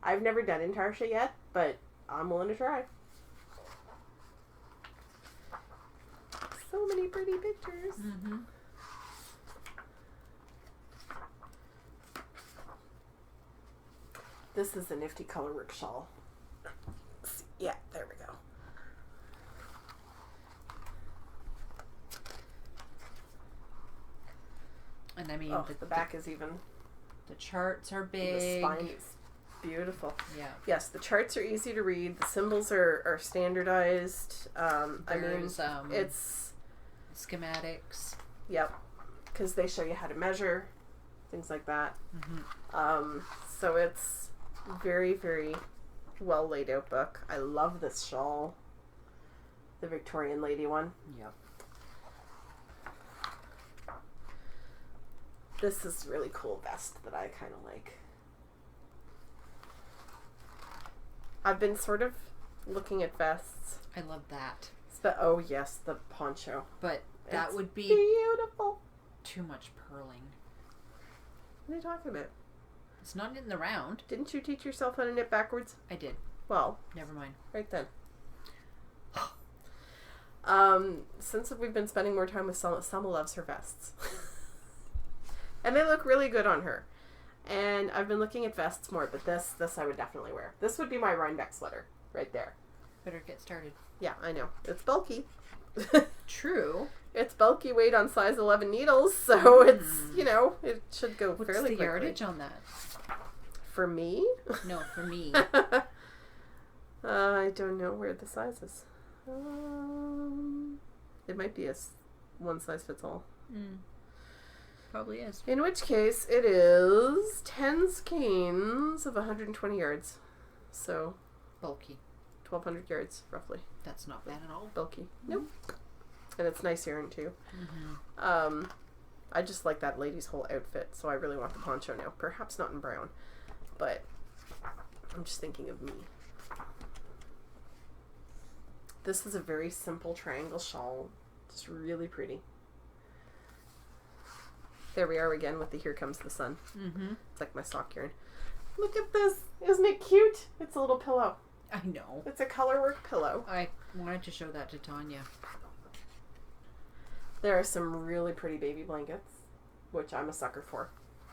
I've never done Intarsia yet, but I'm willing to try. So many pretty pictures. Mm-hmm. This is a nifty colorwork shawl. Yeah, there we go. And I mean, the back is even... The charts are big. The spine is beautiful. Yeah. Yes, the charts are easy to read. The symbols are standardized. There's, it's... schematics. Yep. Because they show you how to measure. Things like that. Mm-hmm. So it's very, very well laid out book. I love this shawl. The Victorian lady one. Yep. This is a really cool vest that I kind of like. I've been sort of looking at vests. I love that. Oh yes, the poncho. But that would be beautiful. Too much purling. What are you talking about? It's not knitting around. Didn't you teach yourself how to knit backwards? I did. Well, never mind. Right then. Since we've been spending more time with Selma, Selma loves her vests. And they look really good on her. And I've been looking at vests more, but this I would definitely wear. This would be my Rybeck sweater right there. Better get started. Yeah, I know. It's bulky. True. It's bulky weight on size 11 needles, so it's, it should go What's fairly the quickly. yardage on that? For me? No, for me. I don't know where the size is. It might be a one size fits all. Probably is. In which case, it is 10 skeins of 120 yards. So Bulky. 1,200 yards, roughly. That's not bad at all. Bulky. Nope. And it's nice yarn, too. Mm-hmm. I just like that lady's whole outfit, so I really want the poncho now. Perhaps not in brown, but I'm just thinking of me. This is a very simple triangle shawl. Just really pretty. There we are again with the Here Comes the Sun. Mm-hmm. It's like my sock yarn. Look at this. Isn't it cute? It's a little pillow. I know. It's a colorwork pillow. I wanted to show that to Tanya. There are some really pretty baby blankets, which I'm a sucker for.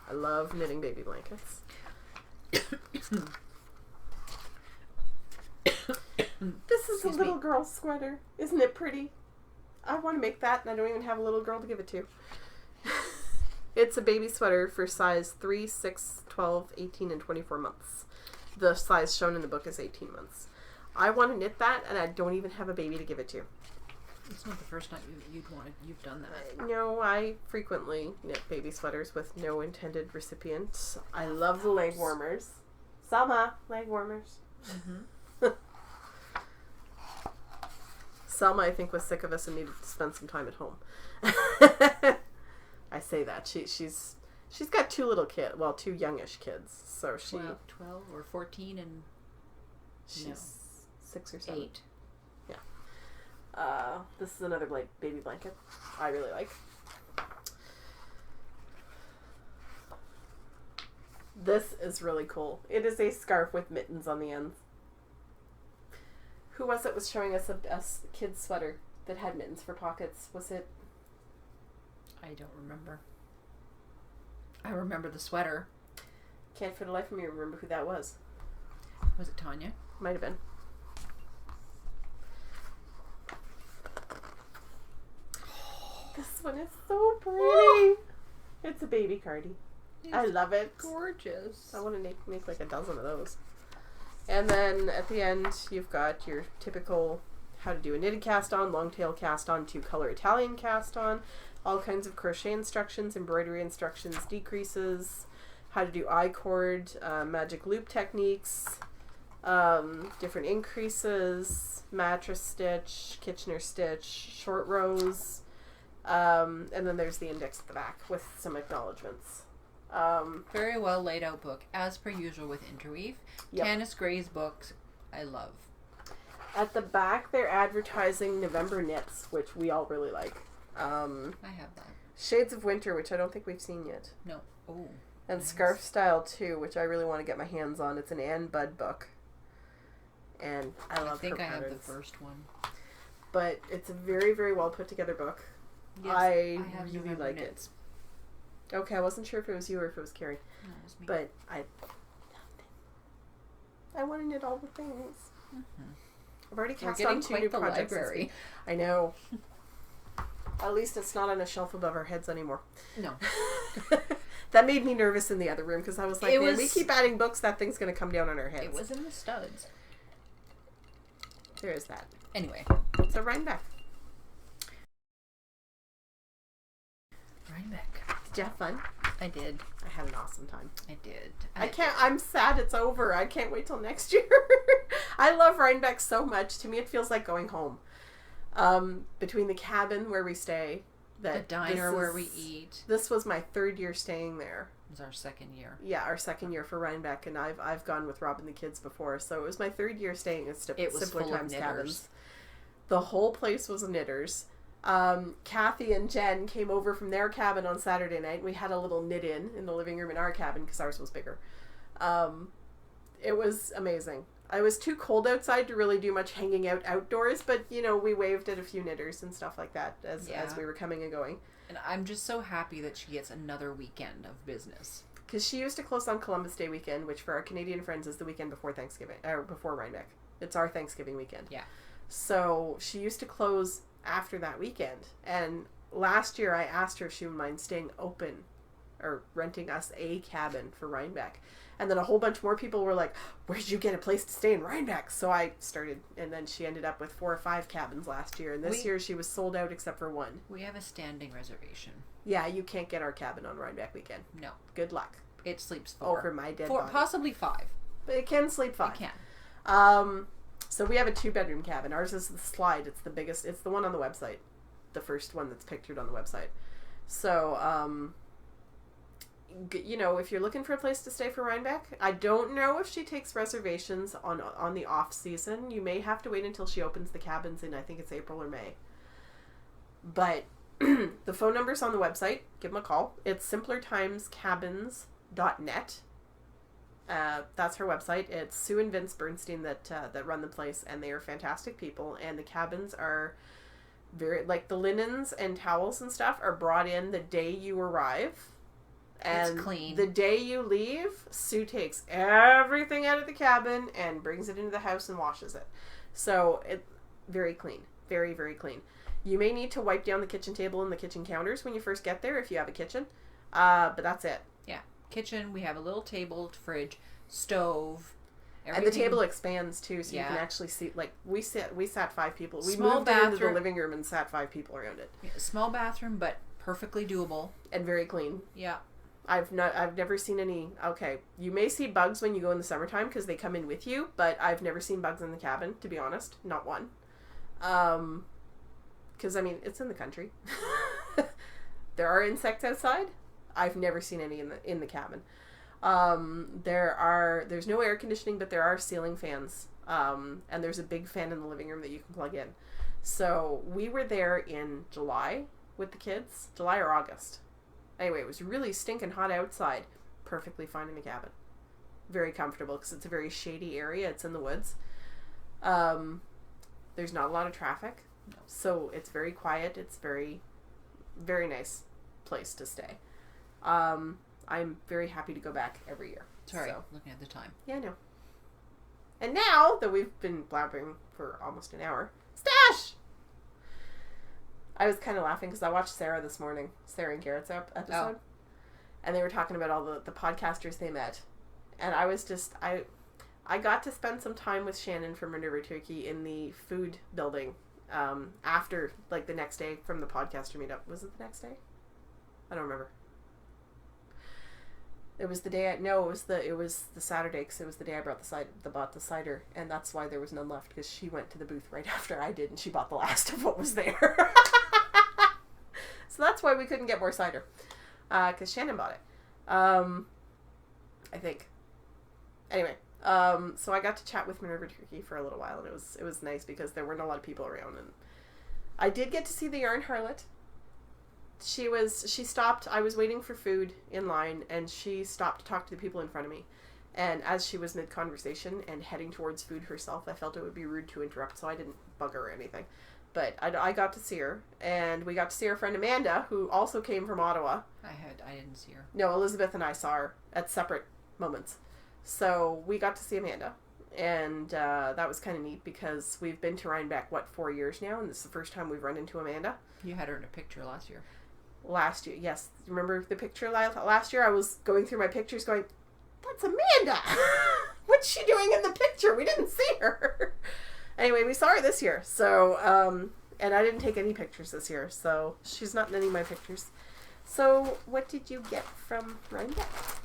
I love knitting baby blankets. This is a little girl sweater. Isn't it pretty? I want to make that, and I don't even have a little girl to give it to. It's a baby sweater for size 3, 6, 12, 18, and 24 months. The size shown in the book is 18 months. I want to knit that, and I don't even have a baby to give it to. It's not the first time you've done that. No, I frequently knit baby sweaters with no intended recipient. I love the leg warmers. Selma, leg warmers. Mm-hmm. Selma, I think, was sick of us and needed to spend some time at home. I say that. She's got 2 little kids. Well, 2 youngish kids. So she... 12 or 14 and... She's 6 or 7. 8. Yeah. This is another baby blanket I really like. This is really cool. It is a scarf with mittens on the ends. Who was showing us a kid's sweater that had mittens for pockets? Was it? I don't remember. I remember the sweater. Can't for the life of me remember who that was. Was it Tanya? Might have been. This one is so pretty. It's a baby cardi. I love it. Gorgeous. I want to make like a dozen of those. And then at the end, you've got your typical how to do a knitted cast on, long tail cast on, 2-color Italian cast on, all kinds of crochet instructions, embroidery instructions, decreases, how to do I-cord, magic loop techniques, different increases, mattress stitch, Kitchener stitch, short rows, and then there's the index at the back with some acknowledgements. Very well laid out book, as per usual with Interweave. Yep. Candice Gray's books, I love. At the back, they're advertising November knits, which we all really like. I have that. Shades of Winter, which I don't think we've seen yet. No. Oh. And nice. Scarf Style 2, which I really want to get my hands on. It's an Anne Budd book. And I love her think I patterns. have the first one. But it's a very, very well put together book. Yes, I have really November like knits. it. Okay, I wasn't sure if it was you or if it was Carrie. No, it was me. But I want to knit all the things. Mm-hmm. I've already We're cast getting on 2 quite new the projects. library. I know. At least it's not on a shelf above our heads anymore. No. That made me nervous in the other room because I was like, man, we keep adding books, that thing's going to come down on our heads. It was in the studs. There is that. Anyway. So Rybeck. Did you have fun? I did. I had an awesome time. I did. I'm sad it's over. I can't wait till next year. I love Rybeck so much. To me, it feels like going home. Between the cabin where we stay, the diner where we eat. This was my 3rd year staying there. It was our 2nd year. Yeah, our 2nd year for Rybeck, and I've gone with Rob and the kids before, so it was my 3rd year staying at Simpler Times Cabins. The whole place was knitters. Kathy and Jen came over from their cabin on Saturday night, and we had a little knit in the living room in our cabin because ours was bigger. It was amazing. I was too cold outside to really do much hanging out outdoors, but we waved at a few knitters and stuff like that as we were coming and going. And I'm just so happy that she gets another weekend of business. Because she used to close on Columbus Day weekend, which for our Canadian friends is the weekend before Thanksgiving, or before Rybeck. It's our Thanksgiving weekend. Yeah. So she used to close after that weekend. And last year I asked her if she would mind staying open or renting us a cabin for Rybeck. And then a whole bunch more people were like, where'd you get a place to stay in Rybeck? So I started, and then she ended up with 4 or 5 cabins last year. And this year she was sold out except for 1. We have a standing reservation. Yeah, you can't get our cabin on Rybeck weekend. No. Good luck. It sleeps 4. Over my dead body. Possibly 5. But it can sleep 5. It can. So we have a 2-bedroom cabin. Ours is the slide. It's the biggest. It's the one on the website. The first one that's pictured on the website. So, if you're looking for a place to stay for Rybeck, I don't know if she takes reservations on the off season. You may have to wait until she opens the cabins in, I think it's April or May. But the phone number's on the website. Give them a call. It's simplertimescabins.net. That's her website. It's Sue and Vince Bernstein that run the place, and they are fantastic people. And the cabins are very, like, the linens and towels and stuff are brought in the day you arrive. And it's clean. The day you leave, Sue takes everything out of the cabin and brings it into the house and washes it. So it very clean. Very, very clean. You may need to wipe down the kitchen table and the kitchen counters when you first get there if you have a kitchen. But that's it. Yeah. Kitchen, we have a little table, fridge, stove. Everything. And the table expands too, so you can actually see, like, we sat 5 people. We moved it into the living room and sat 5 people around it. Yeah, small bathroom, but perfectly doable. And very clean. Yeah. I've never seen any, okay, you may see bugs when you go in the summertime because they come in with you, but I've never seen bugs in the cabin, to be honest. Not one. Because, I mean, it's in the country. There are insects outside. I've never seen any in the cabin. There's no air conditioning, but there are ceiling fans. And there's a big fan in the living room that you can plug in. So we were there in July with the kids. July or August. Anyway, it was really stinking hot outside. Perfectly fine in the cabin. Very comfortable because it's a very shady area. It's in the woods. There's not a lot of traffic. No. So it's very quiet. It's very, very nice place to stay. I'm very happy to go back every year. Sorry, looking at the time. Yeah, I know. And now that we've been blabbering for almost an hour, Stash! I was kind of laughing because I watched Sarah this morning, Sarah and Garrett's episode. And they were talking about all the podcasters they met. And I was just, I got to spend some time with Shannon from Minerva Turkey in the food building after, like, the next day from the podcaster meetup. Was it the next day? I don't remember. It was the day it was the Saturday because it was the day I bought the cider, and that's why there was none left because she went to the booth right after I did and she bought the last of what was there. So that's why we couldn't get more cider because Shannon bought it. I think. Anyway, so I got to chat with Minerva Turkey for a little while, and it was nice because there weren't a lot of people around, and I did get to see the yarn harlot. She stopped. I was waiting for food in line, and she stopped to talk to the people in front of me. And as she was mid-conversation and heading towards food herself, I felt it would be rude to interrupt, so I didn't bug her or anything. But I got to see her, and we got to see her friend Amanda, who also came from Ottawa. I didn't see her. No, Elizabeth and I saw her at separate moments. So we got to see Amanda, and that was kind of neat because we've been to Rybeck, 4 years now, and this is the first time we've run into Amanda. You had her in a picture last year. Last year, yes. Remember the picture last year? I was going through my pictures going, that's Amanda! What's she doing in the picture? We didn't see her. Anyway, we saw her this year. So, and I didn't take any pictures this year, so she's not in any of my pictures. So, what did you get from Rybeck?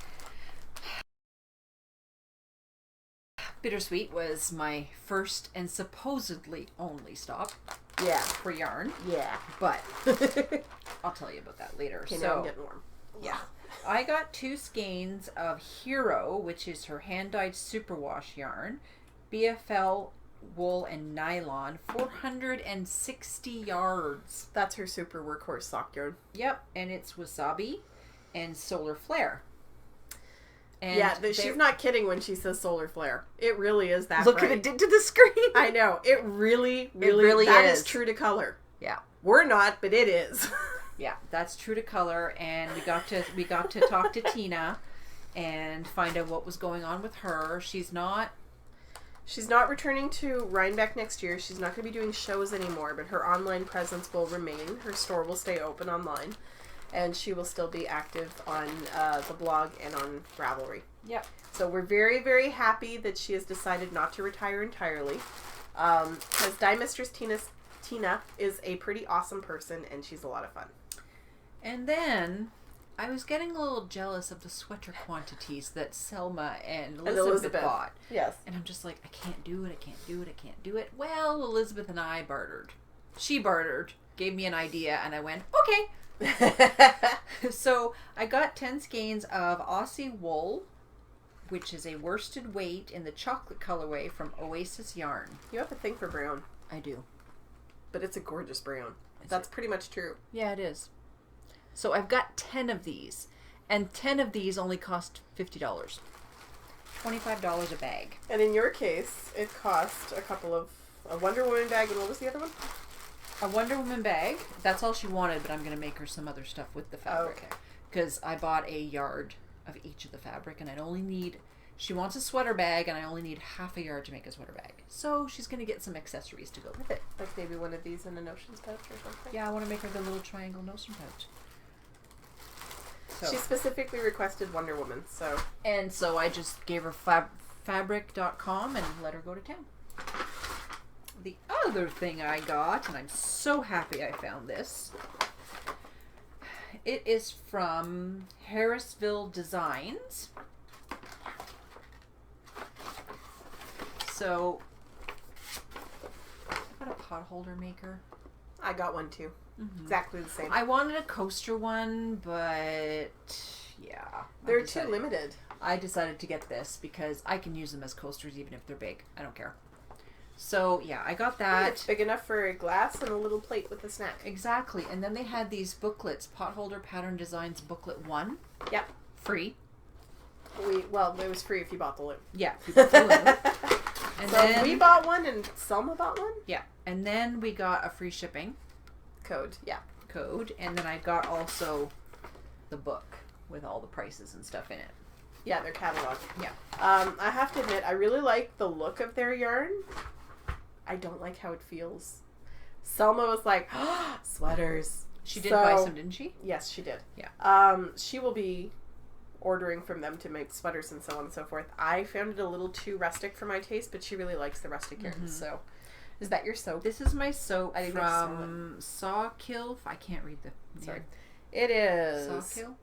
Bittersweet was my first and supposedly only stop. Yeah. For yarn. Yeah. But I'll tell you about that later. Okay, now I'm getting warm. Yeah. I got 2 skeins of Hero, which is her hand-dyed superwash yarn. BFL wool and nylon, 460 yards. That's her super workhorse sock yarn. Yep, and it's wasabi and solar flare. And yeah, she's not kidding when she says solar flare. It really is that. Look bright. what it did to the screen. I know. It really that is true to color. Yeah. We're not, but it is. Yeah, that's true to color, and we got to talk to Tina and find out what was going on with her. She's not returning to Rybeck next year. She's not going to be doing shows anymore, but her online presence will remain. Her store will stay open online. And she will still be active on the blog and on Ravelry. Yep. So we're very, very happy that she has decided not to retire entirely. Because Dye Mistress Tina is a pretty awesome person, and she's a lot of fun. And then I was getting a little jealous of the sweater quantities that Selma and Elizabeth bought. Yes. And I'm just like, I can't do it. Well, Elizabeth and I bartered. She bartered, gave me an idea, and I went, okay. So I got 10 skeins of Aussie wool, which is a worsted weight in the chocolate colorway from Oasis Yarn. You have a thing for brown. I do. But it's a gorgeous brown. That's pretty much true. Yeah, it is. So I've got 10 of these. And 10 of these only cost $50. $25 a bag. And in your case, it cost a Wonder Woman bag, and what was the other one? A Wonder Woman bag. That's all she wanted, but I'm going to make her some other stuff with the fabric. Okay. Because I bought a yard of each of the fabric, and I'd only need... She wants a sweater bag, and I only need half a yard to make a sweater bag. So she's going to get some accessories to go with it. Like maybe one of these in a notions pouch or something? Yeah, I want to make her the little triangle notion pouch. So. She specifically requested Wonder Woman, so... And so I just gave her fabric.com and let her go to town. The other thing I got, and I'm so happy I found this, it is from Harrisville Designs. So, I got a pot holder maker. I got one too. Mm-hmm. Exactly the same. I wanted a coaster one, but yeah. They're too limited. I decided to get this because I can use them as coasters even if they're big. I don't care. So, yeah, I got that. It's big enough for a glass and a little plate with a snack. Exactly. And then they had these booklets, Potholder Pattern Designs Booklet 1. Yep. Free. Well, it was free if you bought the loop. Yeah, if you bought the loop. And so then, we bought one and Selma bought one? Yeah. And then we got a free shipping. Code. And then I got also the book with all the prices and stuff in it. Yeah, their catalog. Yeah. I have to admit, I really like the look of their yarn. I don't like how it feels. Selma was like, sweaters. She did buy some, didn't she? Yes, she did. Yeah. She will be ordering from them to make sweaters and so on and so forth. I found it a little too rustic for my taste, but she really likes the rustic yarn. Mm-hmm. So, is that your soap? This is my soap from Sawkill. I can't read the name. Sorry. It is Sawkill?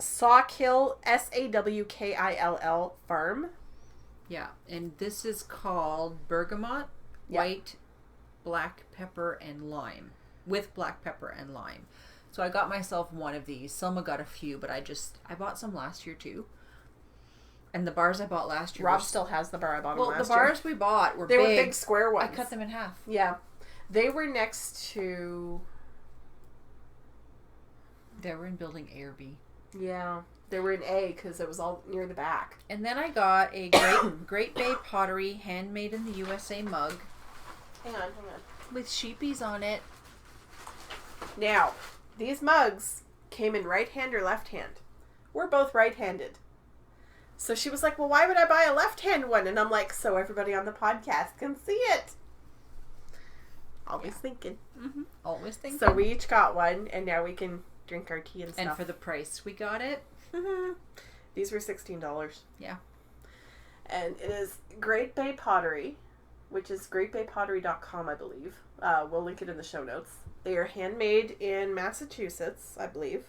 Sawkill, Sawkill Farm. Yeah, and this is called Bergamot, White, Black Pepper, and Lime. With black pepper and lime. So I got myself one of these. Selma got a few, but I bought some last year too. And the bars I bought last year... Rob still has the bar I bought last year. Well, the bars we bought were big. They were big square ones. I cut them in half. Yeah. They were next to... They were in building A or B. Yeah. They were in A because it was all near the back. And then I got a Great Bay Pottery handmade in the USA mug. Hang on. With sheepies on it. Now, these mugs came in right hand or left hand. We're both right-handed. So she was like, well, why would I buy a left-hand one? And I'm like, so everybody on the podcast can see it. Always thinking. Mm-hmm. Always thinking. So we each got one, and now we can drink our tea and stuff. And for the price we got it. These were $16. Yeah. And it is Great Bay Pottery, which is greatbaypottery.com, I believe. We'll link it in the show notes. They are handmade in Massachusetts, I believe.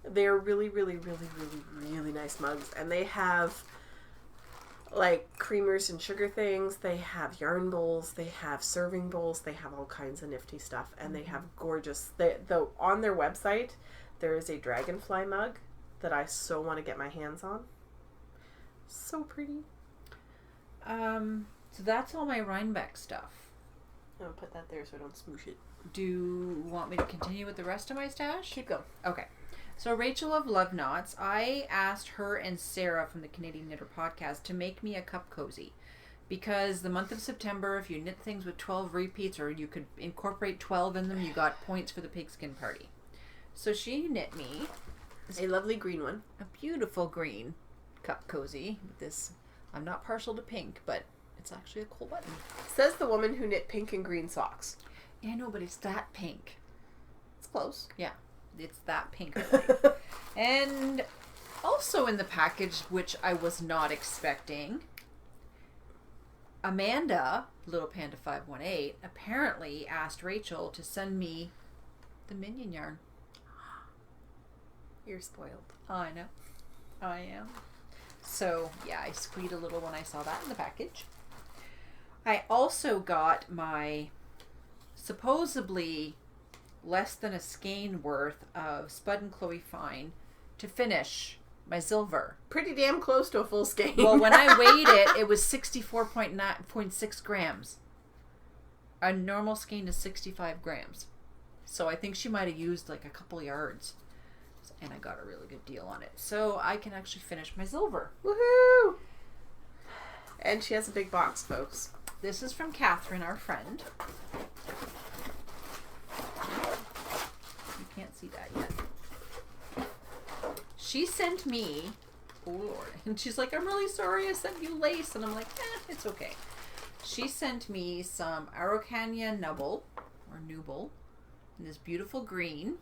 They're really, really, really, really, really nice mugs. And they have, like, creamers and sugar things. They have yarn bowls. They have serving bowls. They have all kinds of nifty stuff. And they have gorgeous... on their website, there is a dragonfly mug that I so want to get my hands on. So pretty. So that's all my Rybeck stuff. I'm going to put that there so I don't smoosh it. Do you want me to continue with the rest of my stash? Keep going. Okay. So Rachel of Love Knots, I asked her and Sarah from the Canadian Knitter Podcast to make me a cup cozy. Because the month of September, if you knit things with 12 repeats or you could incorporate 12 in them, you got points for the pigskin party. So she knit me a lovely green one. A beautiful green cup cozy with this. I'm not partial to pink, but it's actually a cool button. Says the woman who knit pink and green socks. Yeah, I know, but it's that pink. It's close. Yeah, it's that pink. And also in the package, which I was not expecting, Amanda, Little Panda 518, apparently asked Rachel to send me the Minion yarn. You're spoiled. Oh, I know. I am. So, yeah, I squeaked a little when I saw that in the package. I also got my supposedly less than a skein worth of Spud and Chloe Fine to finish my silver. Pretty damn close to a full skein. Well, when I weighed it, it was 64.6 grams. A normal skein is 65 grams. So I think she might have used like a couple yards. And I got a really good deal on it. So I can actually finish my silver. Woohoo! And she has a big box, folks. This is from Catherine, our friend. You can't see that yet. She sent me, oh Lord, and she's like, I'm really sorry I sent you lace. And I'm like, it's okay. She sent me some Araucania Nubble, or Nubble, in this beautiful green,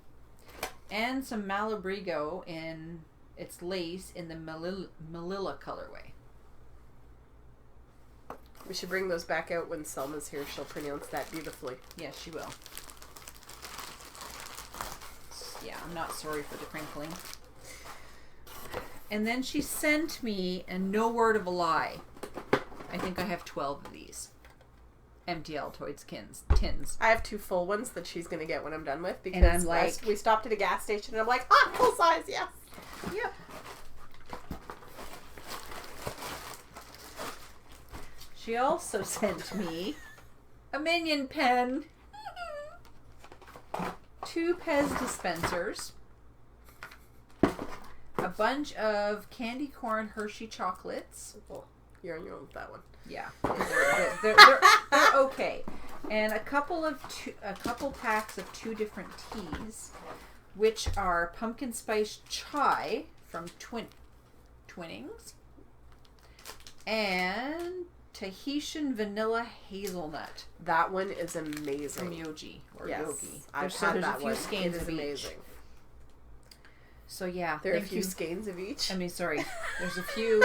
and some Malabrigo in its lace in the Melilla colorway. We should bring those back out when Selma's here. She'll pronounce that beautifully. Yes, she will. Yeah, I'm not sorry for the crinkling. And then she sent me, and no word of a lie, I think I have 12 of these empty Altoids tins. I have 2 full ones that she's going to get when I'm done with, because and I'm like, we stopped at a gas station and I'm like, full size, yes. Yep. She also sent me a Minion pen, 2 Pez dispensers, a bunch of candy corn Hershey chocolates. Well, you're on your own with that one. Yeah, they're okay, and a couple packs of 2 different teas, which are pumpkin spice chai from Twinnings, and Tahitian vanilla hazelnut. That one is amazing. From Yogi or yes, Yogi. I've had there's that a few one. skeins it is of amazing. each. So yeah, there are a few skeins of each. I mean, sorry, there's a few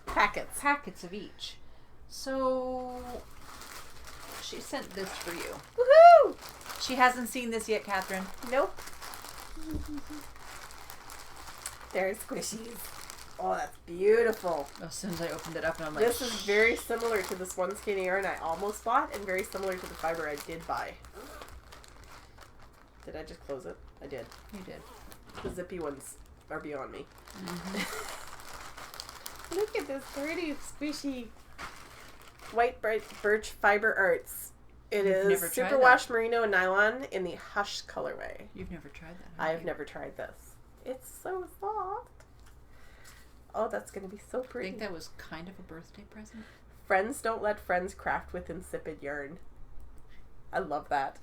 packets of each. So she sent this for you. Woohoo! She hasn't seen this yet, Catherine. Nope. They're squishies. Oh, that's beautiful. As soon as I opened it up, and I'm like, this is very similar to this one skein of yarn I almost bought, and very similar to the fiber I did buy. Did I just close it? I did. You did. The zippy ones are beyond me. Mm-hmm. Look at this pretty squishy white birch fiber arts. It is superwash merino and nylon in the Hush colorway. You've never tried that, I have never tried this. It's so soft. Oh, that's going to be so pretty. I think that was kind of a birthday present. Friends don't let friends craft with insipid yarn. I love that.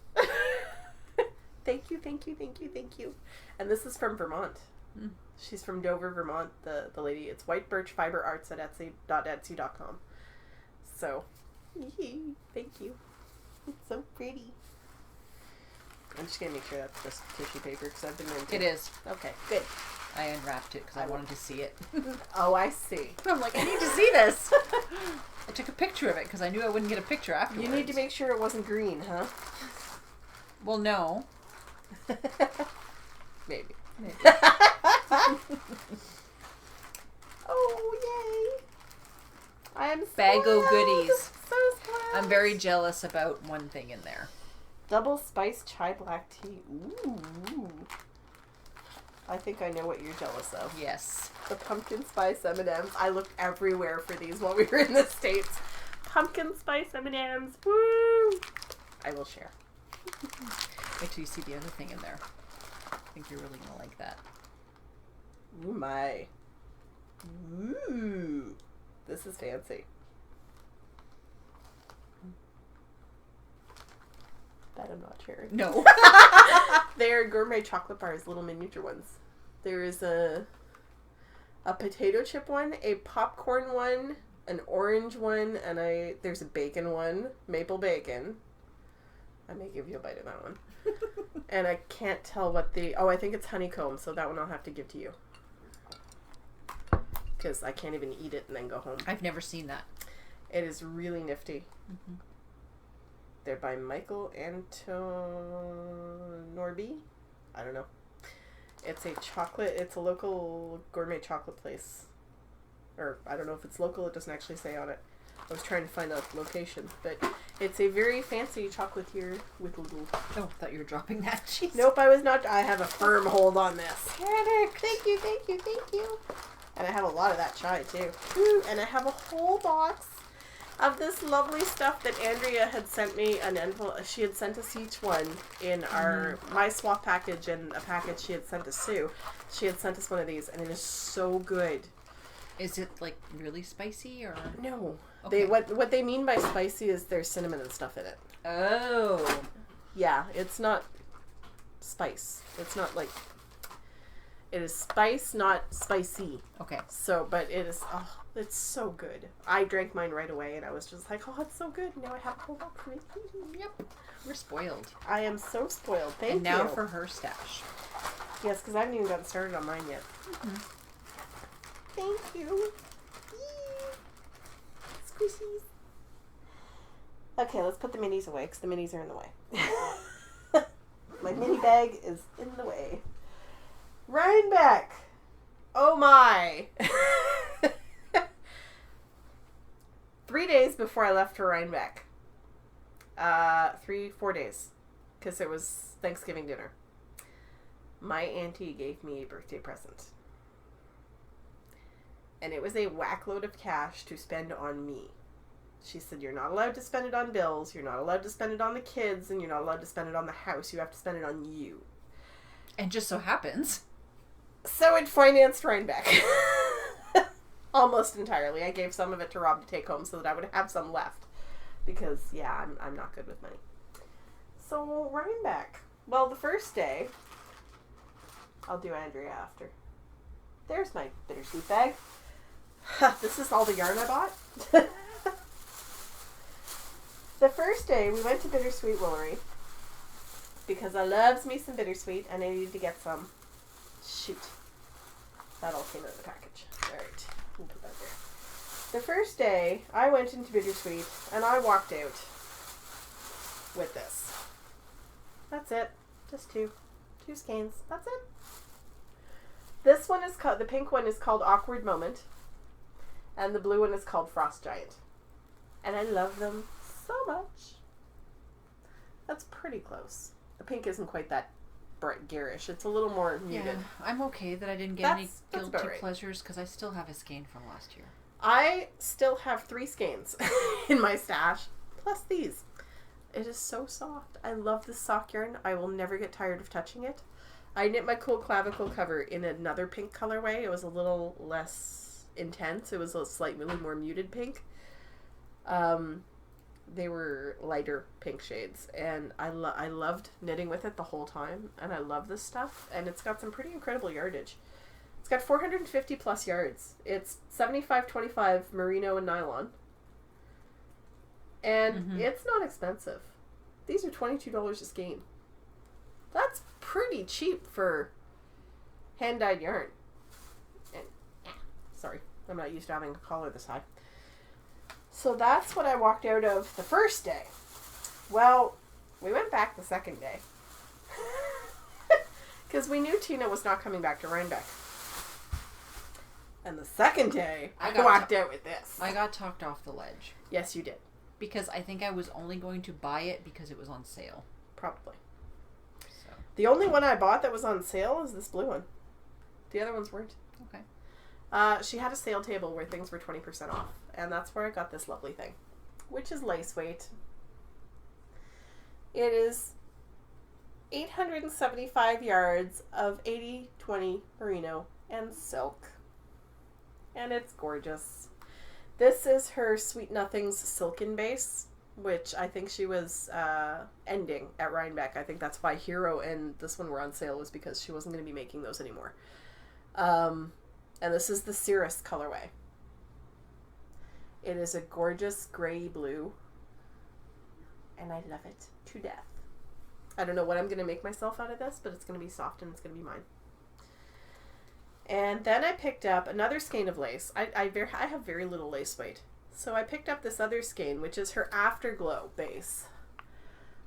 Thank you, thank you, thank you, thank you. And this is from Vermont. Mm. She's from Dover, Vermont, the lady. It's white birch fiber arts at etsy.com. So, thank you. It's so pretty. I'm just going to make sure that's just tissue paper because I've been into it. It is. Okay, good. I unwrapped it because I wanted to see it. Oh, I see. I'm like, I need to see this. I took a picture of it because I knew I wouldn't get a picture afterwards. You need to make sure it wasn't green, huh? Well, no. Maybe. Oh, yay. I am Bag o' goodies. So spoiled. I'm very jealous about one thing in there. Double spice chai black tea. Ooh. I think I know what you're jealous of. Yes. The pumpkin spice M&Ms. I looked everywhere for these while we were in the States. Pumpkin spice M&Ms. Woo! I will share. Wait till you see the other thing in there. I think you're really going to like that. Ooh, my. Ooh. This is fancy. That I'm not sharing. No. They're gourmet chocolate bars, little miniature ones. There is a potato chip one, a popcorn one, an orange one, and there's a bacon one, maple bacon. I may give you a bite of that one. And I can't tell what I think it's honeycomb, so that one I'll have to give to you. Because I can't even eat it and then go home. I've never seen that. It is really nifty. Mm-hmm. They're by Michael Antonorby. I don't know. It's a local gourmet chocolate place. Or, I don't know if it's local, it doesn't actually say on it. I was trying to find a location, but it's a very fancy chocolatier with little... Oh, I thought you were dropping that. Jeez. Nope, I was not. I have a firm hold on this. Panic. Thank you. And I have a lot of that chai, too. Woo. And I have a whole box of this lovely stuff that Andrea had sent me an envelope. She had sent us each one in my swap package and a package she had sent to Sue. She had sent us one of these, and it is so good. Is it like really spicy or no? Okay. What they mean by spicy is there's cinnamon and stuff in it. Oh, yeah, it's not spice. It's not like it is spice, not spicy. Okay. So, but it is. Oh, it's so good. I drank mine right away, and I was just like, oh, it's so good. Now I have a whole box for me. Yep. We're spoiled. I am so spoiled. Thank you. And now for her stash. Yes, because I haven't even gotten started on mine yet. Mm-hmm. Thank you. Squishies. Okay, let's put the minis away because the minis are in the way. My mini bag is in the way. Rybeck. Oh my. 3 days before I left for Rybeck. 4 days. Because it was Thanksgiving dinner. My auntie gave me a birthday present. And it was a whack load of cash to spend on me. She said, you're not allowed to spend it on bills, you're not allowed to spend it on the kids, and you're not allowed to spend it on the house. You have to spend it on you. And just so happens. So it financed Rybeck. Almost entirely. I gave some of it to Rob to take home so that I would have some left. Because, yeah, I'm not good with money. So, Rybeck. Well, the first day, I'll do Andrea after. There's my bittersweet bag. This is all the yarn I bought. The first day, we went to Bittersweet Woolery because I loves me some bittersweet and I needed to get some. Shoot. That all came out of the package. Alright, we'll put that there. The first day, I went into Bittersweet and I walked out with this. That's it. Just two skeins. That's it. This one is called, the pink one is called Awkward Moment. And the blue one is called Frost Giant. And I love them so much. That's pretty close. The pink isn't quite that bright garish. It's a little more muted. Yeah, I'm okay that I didn't get any guilty pleasures because I still have a skein from last year. I still have 3 skeins in my stash. Plus these. It is so soft. I love this sock yarn. I will never get tired of touching it. I knit my cool clavicle cover in another pink colorway. It was a little less intense. It was a slightly more muted pink. They were lighter pink shades, and I loved knitting with it the whole time, and I love this stuff, and it's got some pretty incredible yardage. It's got 450 plus yards. It's 75-25 merino and nylon, and it's not expensive. These are $22 a skein. That's pretty cheap for hand-dyed yarn. And, sorry, I'm not used to having a collar this high. So that's what I walked out of the first day. Well, we went back the second day. Because we knew Tina was not coming back to Rybeck. And the second day, I walked out with this. I got talked off the ledge. Yes, you did. Because I think I was only going to buy it because it was on sale. Probably. So. The only one I bought that was on sale is this blue one. The other ones weren't. Okay. She had a sale table where things were 20% off. And that's where I got this lovely thing. Which is lace weight. It is 875 yards of 80-20 merino and silk. And it's gorgeous. This is her Sweet Nothings silken base, which I think she was ending at Rybeck. I think that's why Hero and this one were on sale, was because she wasn't going to be making those anymore. And this is the Cirrus colorway. It is a gorgeous gray blue, and I love it to death. I don't know what I'm going to make myself out of this, but it's going to be soft and it's going to be mine. And then I picked up another skein of lace. I have very little lace weight. So I picked up this other skein, which is her Afterglow base,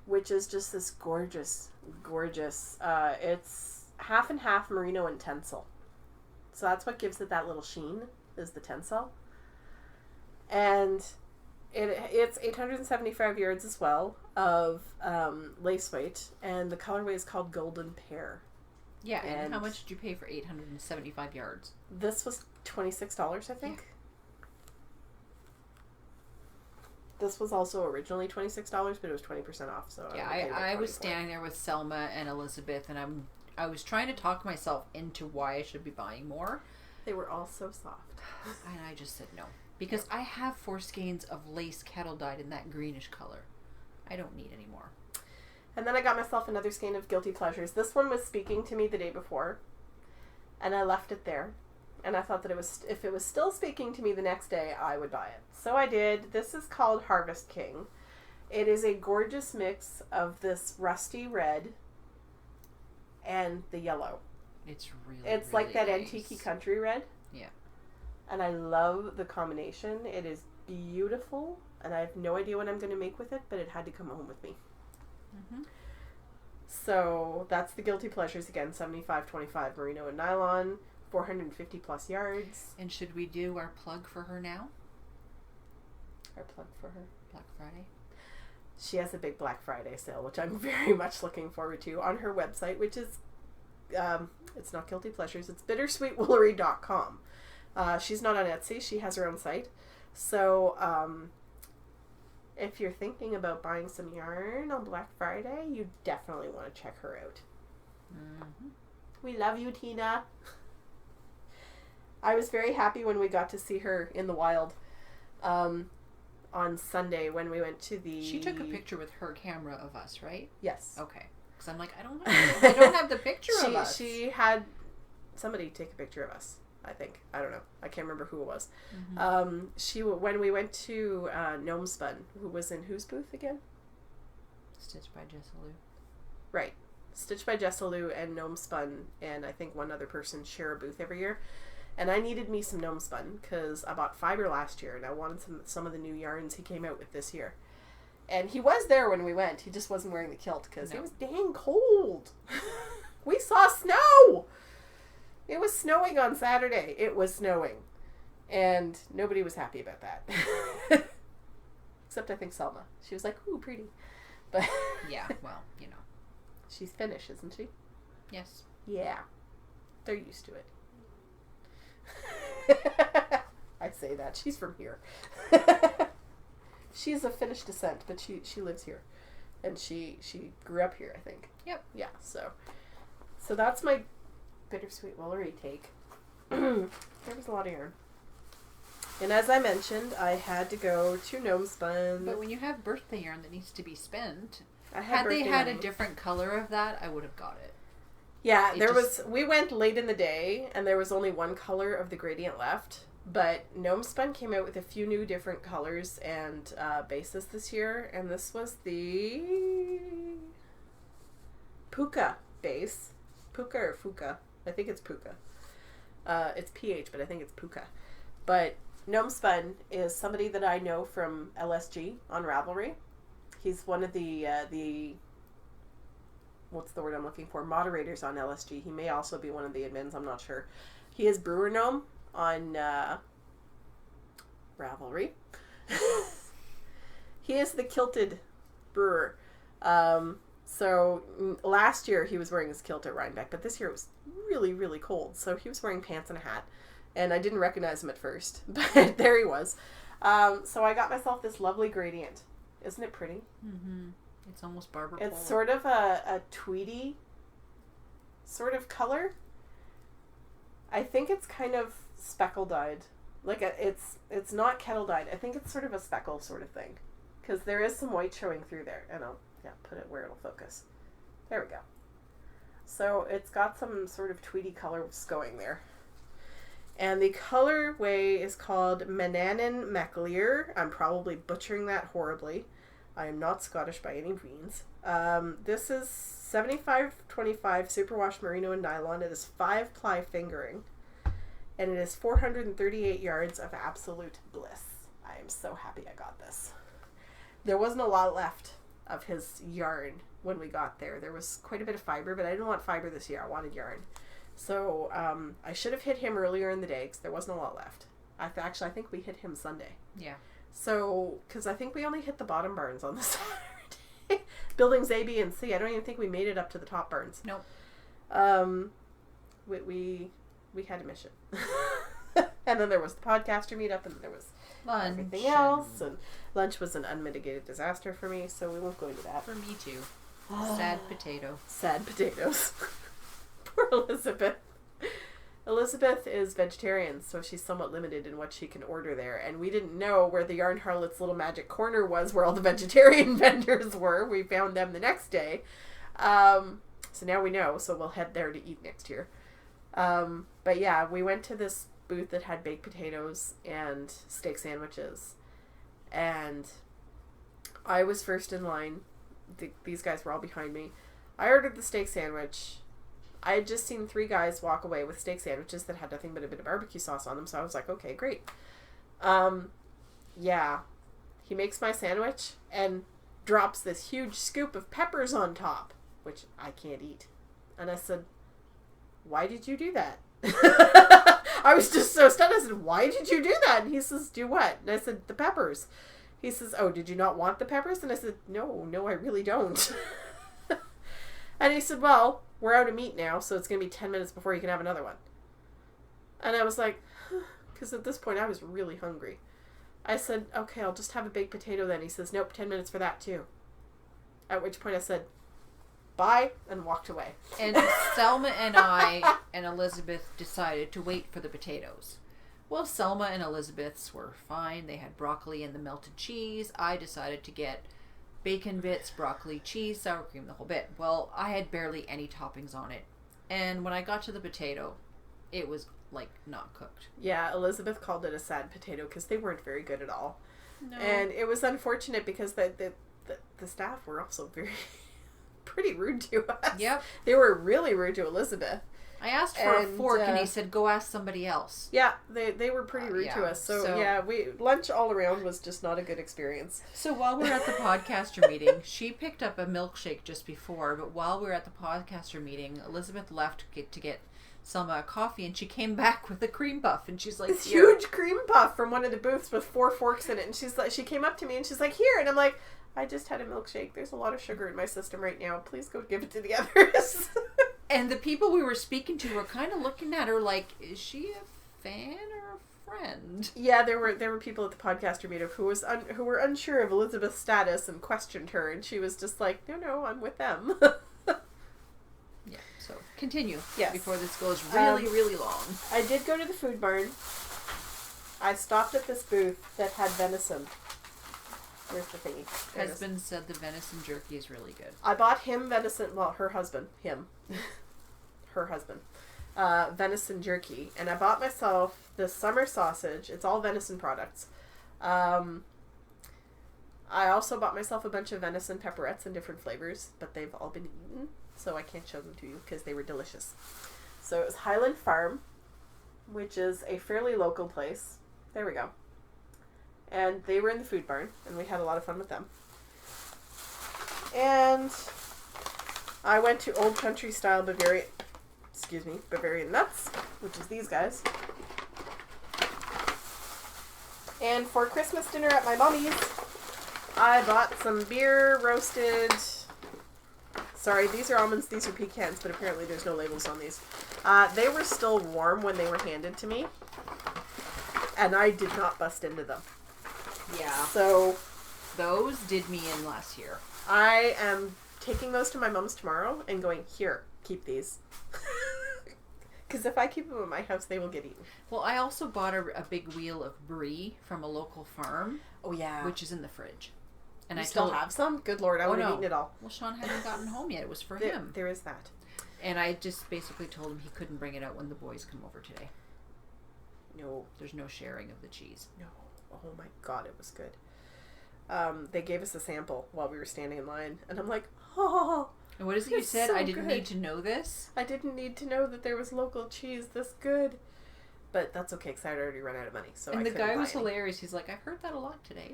which is just this gorgeous, gorgeous. It's half and half merino and tencel. So that's what gives it that little sheen, is the tencel. And it's 875 yards as well of lace weight, and the colorway is called Golden Pear. Yeah, and how much did you pay for 875 yards? This was $26, I think. Yeah. This was also originally $26, but it was 20% off. So yeah, I was standing there with Selma and Elizabeth, and I was trying to talk myself into why I should be buying more. They were all so soft. And I just said no. Because I have 4 skeins of lace kettle dyed in that greenish color. I don't need any more. And then I got myself another skein of Guilty Pleasures. This one was speaking to me the day before, and I left it there. And I thought that if it was still speaking to me the next day, I would buy it. So I did. This is called Harvest King. It is a gorgeous mix of this rusty red and the yellow. It's really like that nice. Antique country red. Yeah. And I love the combination. It is beautiful, and I have no idea what I'm going to make with it, but it had to come home with me. Mm-hmm. So that's the Guilty Pleasures again, 75-25 merino and nylon, 450 plus yards. And should we do our plug for her now? Our plug for her? Black Friday. She has a big Black Friday sale, which I'm very much looking forward to, on her website, which is, it's not Guilty Pleasures, it's bittersweetwoolery.com. She's not on Etsy. She has her own site. So, if you're thinking about buying some yarn on Black Friday, you definitely want to check her out. Mm-hmm. We love you, Tina. I was very happy when we got to see her in the wild on Sunday when we went to the... She took a picture with her camera of us, right? Yes. Okay. Because I'm like, I don't have the picture of us. She had somebody take a picture of us. I think. I don't know. I can't remember who it was. Mm-hmm. When we went to Gnome Spun, who was in whose booth again? Stitched by Jessalou. Right. Stitched by Jessalou and Gnome Spun, and I think one other person share a booth every year. And I needed me some Gnome Spun because I bought fiber last year, and I wanted some of the new yarns he came out with this year. And he was there when we went. He just wasn't wearing the kilt because it was dang cold. We saw snow! It was snowing on Saturday. It was snowing. And nobody was happy about that. Except I think Selma. She was like, ooh, pretty. But yeah, well, you know. She's Finnish, isn't she? Yes. Yeah. They're used to it. I say that. She's from here. She's of Finnish descent, but she lives here. And she grew up here, I think. Yep. Yeah, so that's my bittersweet woolery take. There was a lot of yarn. And as I mentioned, I had to go to Gnome Spun. But when you have birthday yarn that needs to be spent, had they had a different color of that, I would have got it. Yeah, we went late in the day, and there was only one color of the gradient left. But Gnome Spun came out with a few new different colors and bases this year, and this was the Puka base. Puka or Fuka? I think it's Puka. It's PH, but I think it's Puka. But Gnome Spun is somebody that I know from LSG on Ravelry. He's one of the what's the word I'm looking for? Moderators on LSG. He may also be one of the admins. I'm not sure. He is Brewer Gnome on Ravelry. He is the kilted brewer. So last year he was wearing his kilt at Rybeck, but this year it was really, really cold. So he was wearing pants and a hat, and I didn't recognize him at first, but there he was. So I got myself this lovely gradient. Isn't it pretty? Mm-hmm. It's almost barber pole. It's sort of a tweedy sort of color. I think it's kind of speckle dyed. Like it's not kettle dyed. I think it's sort of a speckle sort of thing, because there is some white showing through there. And I'll put it where it'll focus. There we go. So it's got some sort of tweedy colors going there. And the colorway is called Menanin Maclear. I'm probably butchering that horribly. I am not Scottish by any means. This is 75-25 superwash merino and nylon. It is 5-ply fingering. And it is 438 yards of absolute bliss. I am so happy I got this. There wasn't a lot left. of his yarn when we got there. There was quite a bit of fiber, but I didn't want fiber this year. I wanted yarn. So I should have hit him earlier in the day because there wasn't a lot left. I think we hit him Sunday. Yeah. So, because I think we only hit the bottom barns on the Saturday. Buildings A, B, and C. I don't even think we made it up to the top barns. Nope. We had a mission. And then there was the podcaster meetup, and then there was lunch, everything else. And lunch was an unmitigated disaster for me, so we won't go into that. For me too. Sad potato. Sad potatoes. Poor Elizabeth. Elizabeth is vegetarian, so she's somewhat limited in what she can order there. And we didn't know where the Yarn Harlot's little magic corner was, where all the vegetarian vendors were. We found them the next day. So now we know, so we'll head there to eat next year. But yeah, we went to this booth that had baked potatoes and steak sandwiches. And I was first in line. These guys were all behind me. I ordered the steak sandwich. I had just seen 3 guys walk away with steak sandwiches that had nothing but a bit of barbecue sauce on them, so I was like, okay, great. Yeah. He makes my sandwich and drops this huge scoop of peppers on top, which I can't eat. And I said, why did you do that? I was just so stunned. I said, why did you do that? And he says, do what? And I said, the peppers. He says, oh, did you not want the peppers? And I said, no, I really don't. And he said, well, we're out of meat now, so it's going to be 10 minutes before you can have another one. And I was like, because at this point I was really hungry. I said, okay, I'll just have a baked potato then. He says, nope, 10 minutes for that too. At which point I said, bye, and walked away. And Selma and I and Elizabeth decided to wait for the potatoes. Well, Selma and Elizabeth's were fine. They had broccoli and the melted cheese. I decided to get bacon bits, broccoli, cheese, sour cream, the whole bit. Well, I had barely any toppings on it. And when I got to the potato, it was, like, not cooked. Yeah, Elizabeth called it a sad potato because they weren't very good at all. No. And it was unfortunate because the staff were also pretty rude to us. Yep. They were really rude to Elizabeth. I asked for a fork and he said, go ask somebody else. Yeah, they were pretty rude to us. So yeah, lunch all around was just not a good experience. So while we were at the podcaster meeting, she picked up a milkshake just before, but while we were at the podcaster meeting, Elizabeth left to get Selma a coffee, and she came back with a cream puff, and she's like, this huge cream puff from one of the booths with 4 forks in it, and she came up to me and she's like, here, and I'm like, I just had a milkshake. There's a lot of sugar in my system right now. Please go give it to the others. And the people we were speaking to were kind of looking at her like, is she a fan or a friend? Yeah, there were people at the podcaster meetup who were unsure of Elizabeth's status and questioned her, and she was just like, no, I'm with them. Yeah, so continue. Yes. Before this goes really, really long. I did go to the food barn. I stopped at this booth that had venison. Where's the thingy? Husband said the venison jerky is really good. I bought him venison, well, her husband, venison jerky. And I bought myself the summer sausage. It's all venison products. I also bought myself a bunch of venison pepperettes in different flavors, but they've all been eaten, so I can't show them to you because they were delicious. So it was Highland Farm, which is a fairly local place. There we go. And they were in the food barn, and we had a lot of fun with them. And I went to Old Country Style Bavarian Nuts, which is these guys. And for Christmas dinner at my mommy's, I bought some beer roasted. Sorry, these are almonds, these are pecans, but apparently there's no labels on these. They were still warm when they were handed to me, and I did not bust into them. Yeah. So those did me in last year. I am taking those to my mom's tomorrow and going, here, keep these. Because if I keep them at my house, they will get eaten. Well, I also bought a big wheel of brie from a local farm. Oh, yeah. Which is in the fridge. And you I still have some? Good Lord, I would have eaten it all. Well, Sean hadn't gotten home yet. It was for him. There is that. And I just basically told him he couldn't bring it out when the boys come over today. No. There's no sharing of the cheese. No. Oh my God, it was good. They gave us a sample while we were standing in line, and I'm like, oh. And what is it you said? So I didn't good. need to know this? I didn't need to know that there was local cheese this good. But that's okay, because I had already run out of money. So and I the couldn't guy buy was any. hilarious. He's like, I've heard that a lot today.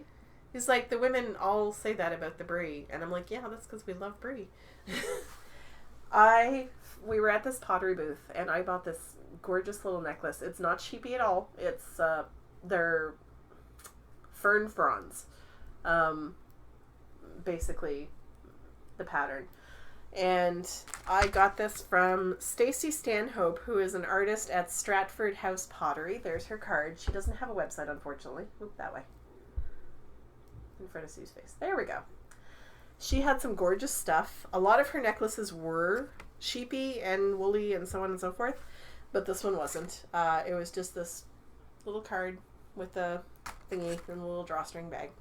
He's like, the women all say that about the brie. And I'm like, yeah, that's because we love brie. We were at this pottery booth, and I bought this gorgeous little necklace. It's not sheepy at all. It's, they're fern fronds. Basically, the pattern. And I got this from Stacey Stanhope, who is an artist at Stratford House Pottery. There's her card. She doesn't have a website, unfortunately. Oop, that way. In front of Sue's face. There we go. She had some gorgeous stuff. A lot of her necklaces were sheepy and woolly and so on and so forth, but this one wasn't. It was just this little card with a thingy and a little drawstring bag.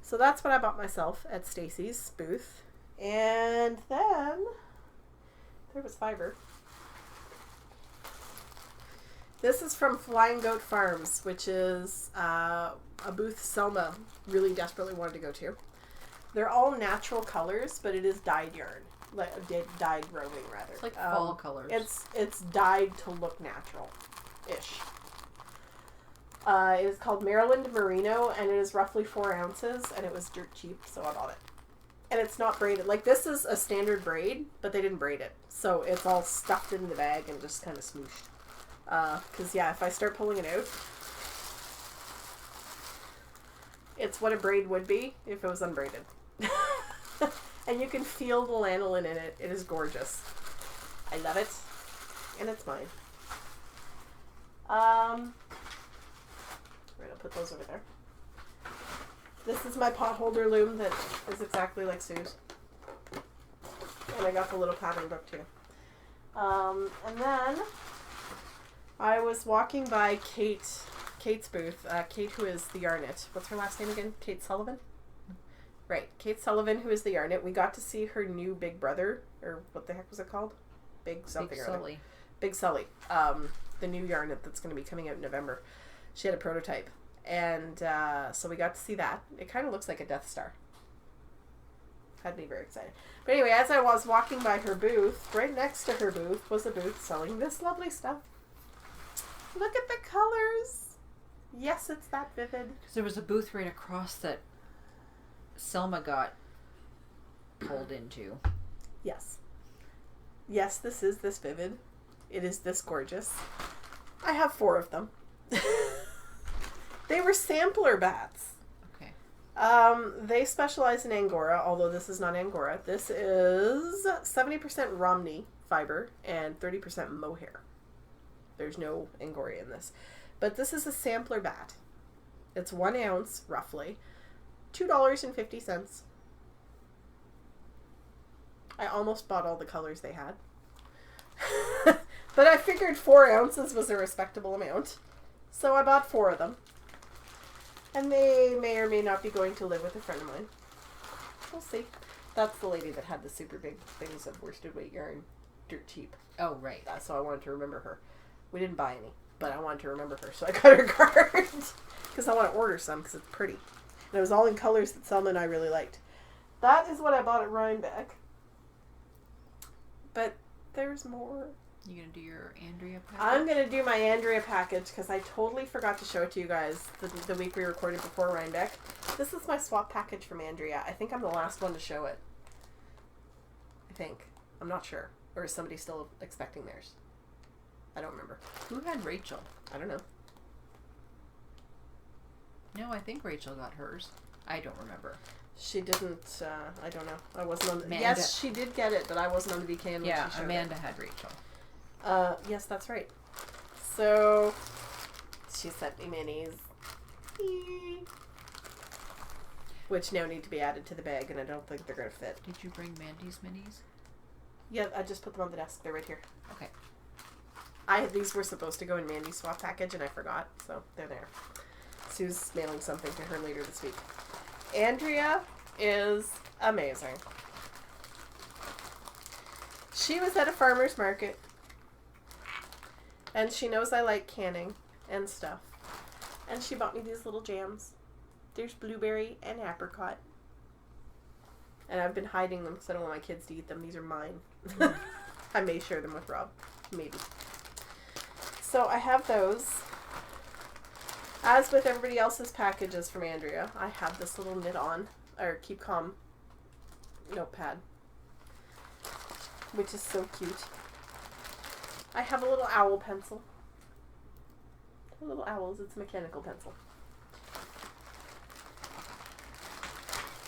So that's what I bought myself at Stacey's booth. And then there was fiber. This is from Flying Goat Farms, which is a booth Selma really desperately wanted to go to. They're all natural colors, but it is dyed yarn. Like dyed roving, rather. It's like fall colors. It's dyed to look natural-ish. It is called Maryland Merino, and it is roughly 4 ounces, and it was dirt cheap, so I bought it. And it's not braided. Like, this is a standard braid, but they didn't braid it. So it's all stuffed in the bag and just kind of smooshed. Because, yeah, if I start pulling it out, it's what a braid would be if it was unbraided. And you can feel the lanolin in it. It is gorgeous. I love it. And it's mine. Right, I'll put those over there. This is my pot holder loom that is exactly like Sue's. And I got the little pattern book too. And then I was walking by Kate's booth. Kate, who is the Yarnet. What's her last name again? Kate Sullivan? Right. Kate Sullivan, who is the Yarnet. We got to see her new big brother, or what the heck was it called? Big something or other. Sully. Big Sully. The new Yarnet that's going to be coming out in November. She had a prototype. And so we got to see that. It kind of looks like a Death Star. Had me very excited. But anyway, as I was walking by her booth, right next to her booth was a booth selling this lovely stuff. Look at the colors. Yes, it's that vivid. Because there was a booth right across that Selma got pulled into. Yes. Yes, this is this vivid. It is this gorgeous. I have 4 of them. They were sampler bats. Okay. They specialize in Angora, although this is not Angora. This is 70% Romney fiber and 30% mohair. There's no Angora in this. But this is a sampler bat. It's 1 ounce, roughly. $2.50. I almost bought all the colors they had. But I figured 4 ounces was a respectable amount. So I bought 4 of them. And they may or may not be going to live with a friend of mine. We'll see. That's the lady that had the super big things of worsted weight yarn, dirt cheap. Oh, right. So I wanted to remember her. We didn't buy any, but I wanted to remember her, so I got her card. Because I want to order some, because it's pretty. And it was all in colors that Selma and I really liked. That is what I bought at Rybeck. But there's more. You gonna do your Andrea package? I'm gonna do my Andrea package because I totally forgot to show it to you guys the week we recorded before Rybeck. This is my swap package from Andrea. I think I'm the last one to show it. I think. I'm not sure. Or is somebody still expecting theirs? I don't remember. Who had Rachel? I don't know. No, I think Rachel got hers. I don't remember. She didn't, I don't know. I wasn't on the... Amanda. Yes, she did get it, but I wasn't on the VKN when yeah, she showed Amanda it. had Rachel. Yes, that's right. So, she sent me minis. Which now need to be added to the bag, and I don't think they're going to fit. Did you bring Mandy's minis? Yeah, I just put them on the desk. They're right here. Okay. These were supposed to go in Mandy's swap package, and I forgot, so they're there. Sue's mailing something to her later this week. Andrea is amazing. She was at a farmer's market, and she knows I like canning and stuff. And she bought me these little jams. There's blueberry and apricot. And I've been hiding them because I don't want my kids to eat them. These are mine. I may share them with Rob. Maybe. So I have those. As with everybody else's packages from Andrea, I have this little knit on, or keep calm notepad, which is so cute. I have a little owl pencil. They're little owls, it's a mechanical pencil.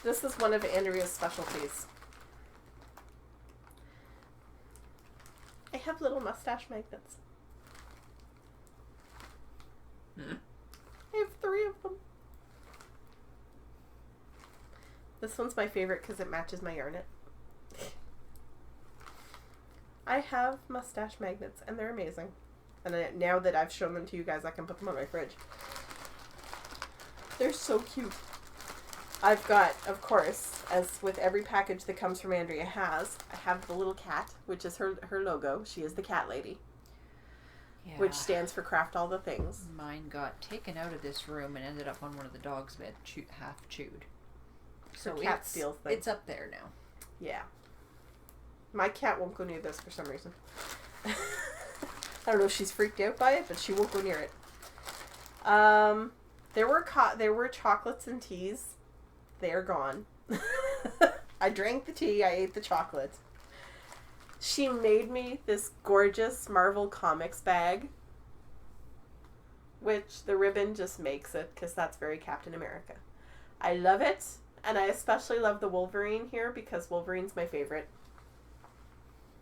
This is one of Andrea's specialties. I have little mustache magnets. I have 3 of them. This one's my favorite because it matches my yarnet. I have mustache magnets and they're amazing. And now that I've shown them to you guys, I can put them on my fridge. They're so cute. I've got, of course, as with every package that comes from Andrea I have the little cat, which is her logo. She is the cat lady. Yeah. Which stands for craft all the things. Mine got taken out of this room and ended up on one of the dog's bed, half chewed. So cat steals things. It's up there now. Yeah. My cat won't go near this for some reason. I don't know if she's freaked out by it, but she won't go near it. There were chocolates and teas. They're gone. I drank the tea. I ate the chocolate. She made me this gorgeous Marvel Comics bag, which the ribbon just makes it because that's very Captain America. I love it, and I especially love the Wolverine here because Wolverine's my favorite.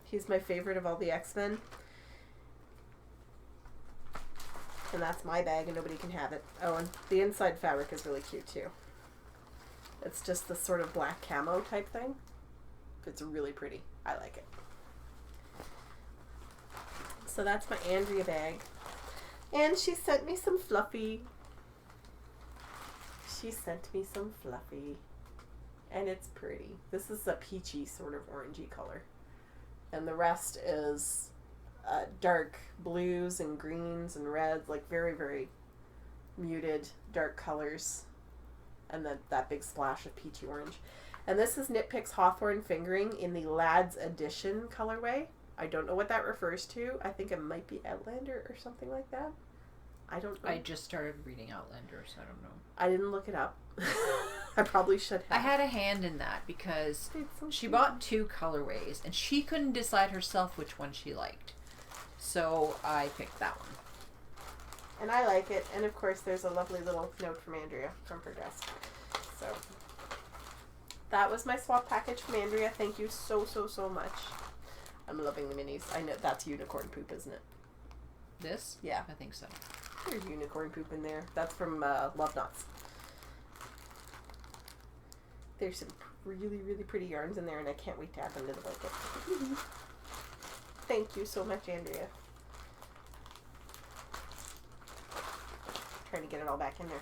He's my favorite of all the X-Men. And that's my bag and nobody can have it. Oh, and the inside fabric is really cute too. It's just this sort of black camo type thing. It's really pretty. I like it. So that's my Andrea bag. And she sent me some fluffy. And it's pretty. This is a peachy sort of orangey color. And the rest is dark blues and greens and reds, like very, very muted dark colors. And then that big splash of peachy orange. And this is Knit Picks Hawthorne Fingering in the Lads Edition colorway. I don't know what that refers to. I think it might be Outlander or something like that. I don't know. I just started reading Outlander, so I don't know. I didn't look it up. I probably should have. I had a hand in that because she bought 2 colorways and she couldn't decide herself which one she liked. So I picked that one. And I like it. And of course there's a lovely little note from Andrea from her desk. So that was my swap package from Andrea. Thank you so, so, so much. I'm loving the minis. I know that's unicorn poop, isn't it? This? Yeah. I think so. There's unicorn poop in there. That's from Love Knots. There's some really, really pretty yarns in there, and I can't wait to add them to the blanket. Thank you so much, Andrea. Trying to get it all back in there.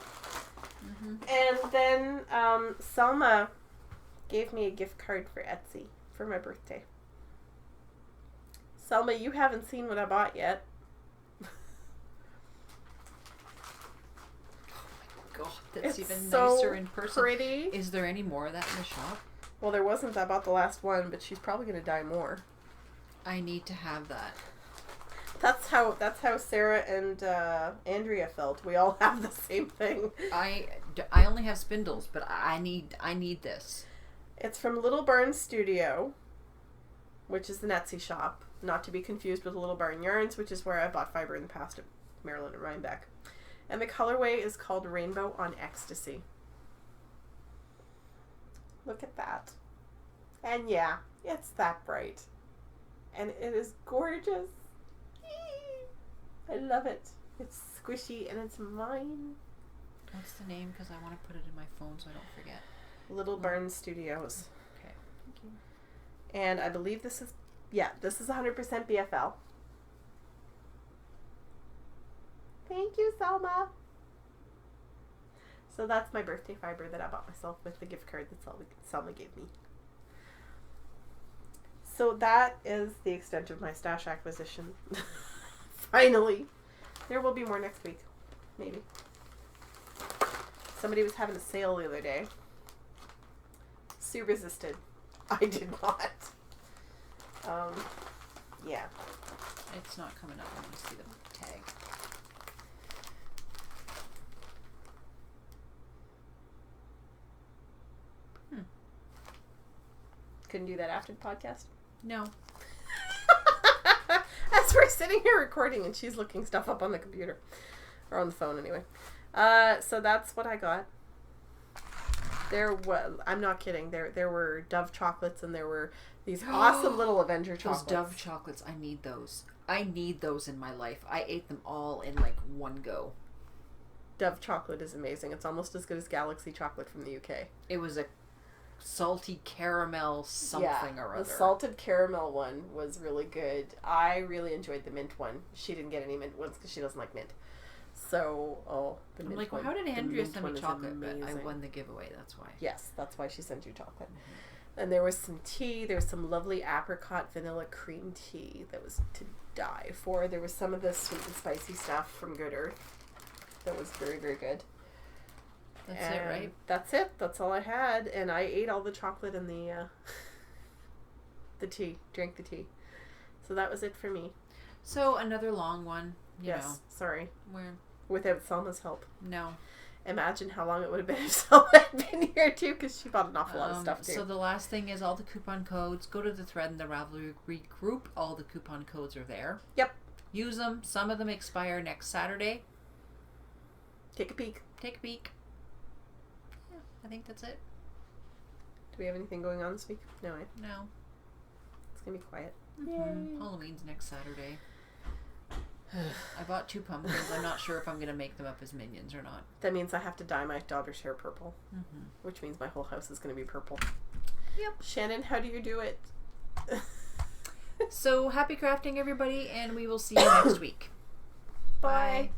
Mm-hmm. And then Selma gave me a gift card for Etsy for my birthday. Selma, you haven't seen what I bought yet. God, that's it's even so nicer in person. Pretty. Is there any more of that in the shop? Well, there wasn't. I bought the last one, but she's probably going to die more. I need to have that. That's how Sarah and Andrea felt. We all have the same thing. I only have spindles, but I need this. It's from Little Barn Studio, which is the Etsy shop, not to be confused with Little Barn Yarns, which is where I bought fiber in the past at Maryland and Rybeck. And the colorway is called Rainbow on Ecstasy. Look at that. And yeah, it's that bright. And it is gorgeous. I love it. It's squishy and it's mine. What's the name? Because I want to put it in my phone so I don't forget. Little Barn Studios. Okay. Thank you. And I believe this is 100% BFL. Thank you, Selma. So that's my birthday fiber that I bought myself with the gift card that Selma gave me. So that is the extent of my stash acquisition. Finally. There will be more next week. Maybe. Somebody was having a sale the other day. Sue resisted. I did not. Yeah. It's not coming up. Let me see the tag. couldn't do that after the podcast? No. As we're sitting here recording and she's looking stuff up on the computer. Or on the phone, anyway. So that's what I got. There was, I'm not kidding, there were Dove chocolates and there were these awesome little Avenger chocolates. Those Dove chocolates, I need those. I need those in my life. I ate them all in like one go. Dove chocolate is amazing. It's almost as good as Galaxy chocolate from the UK. It was a salty caramel something or other. The salted caramel one was really good. I really enjoyed the mint one. She didn't get any mint ones because she doesn't like mint. So, the mint I'm like, one. well, how did Andrea send me chocolate? But I amazing. won the giveaway, that's why. Yes, that's why she sent you chocolate. Mm-hmm. And there was some tea. There was some lovely apricot vanilla cream tea that was to die for. There was some of the sweet and spicy stuff from Good Earth that was very, very good. That's it, right? That's it. That's all I had. And I ate all the chocolate and the tea. Drank the tea. So that was it for me. So another long one. You know. Sorry. Where? Without Selma's help. No. Imagine how long it would have been if Selma had been here too, because she bought an awful lot of stuff too. So the last thing is all the coupon codes. Go to the thread in the Ravelry group. All the coupon codes are there. Yep. Use them. Some of them expire next Saturday. Take a peek. Take a peek. Yeah, I think that's it. Do we have anything going on this week? No, eh? No. It's going to be quiet. Mm-hmm. Halloween's next Saturday. I bought 2 pumpkins. I'm not sure if I'm going to make them up as minions or not. That means I have to dye my daughter's hair purple. Mm-hmm. Which means my whole house is going to be purple. Yep. Shannon, how do you do it? So, happy crafting, everybody, and we will see you next week. Bye.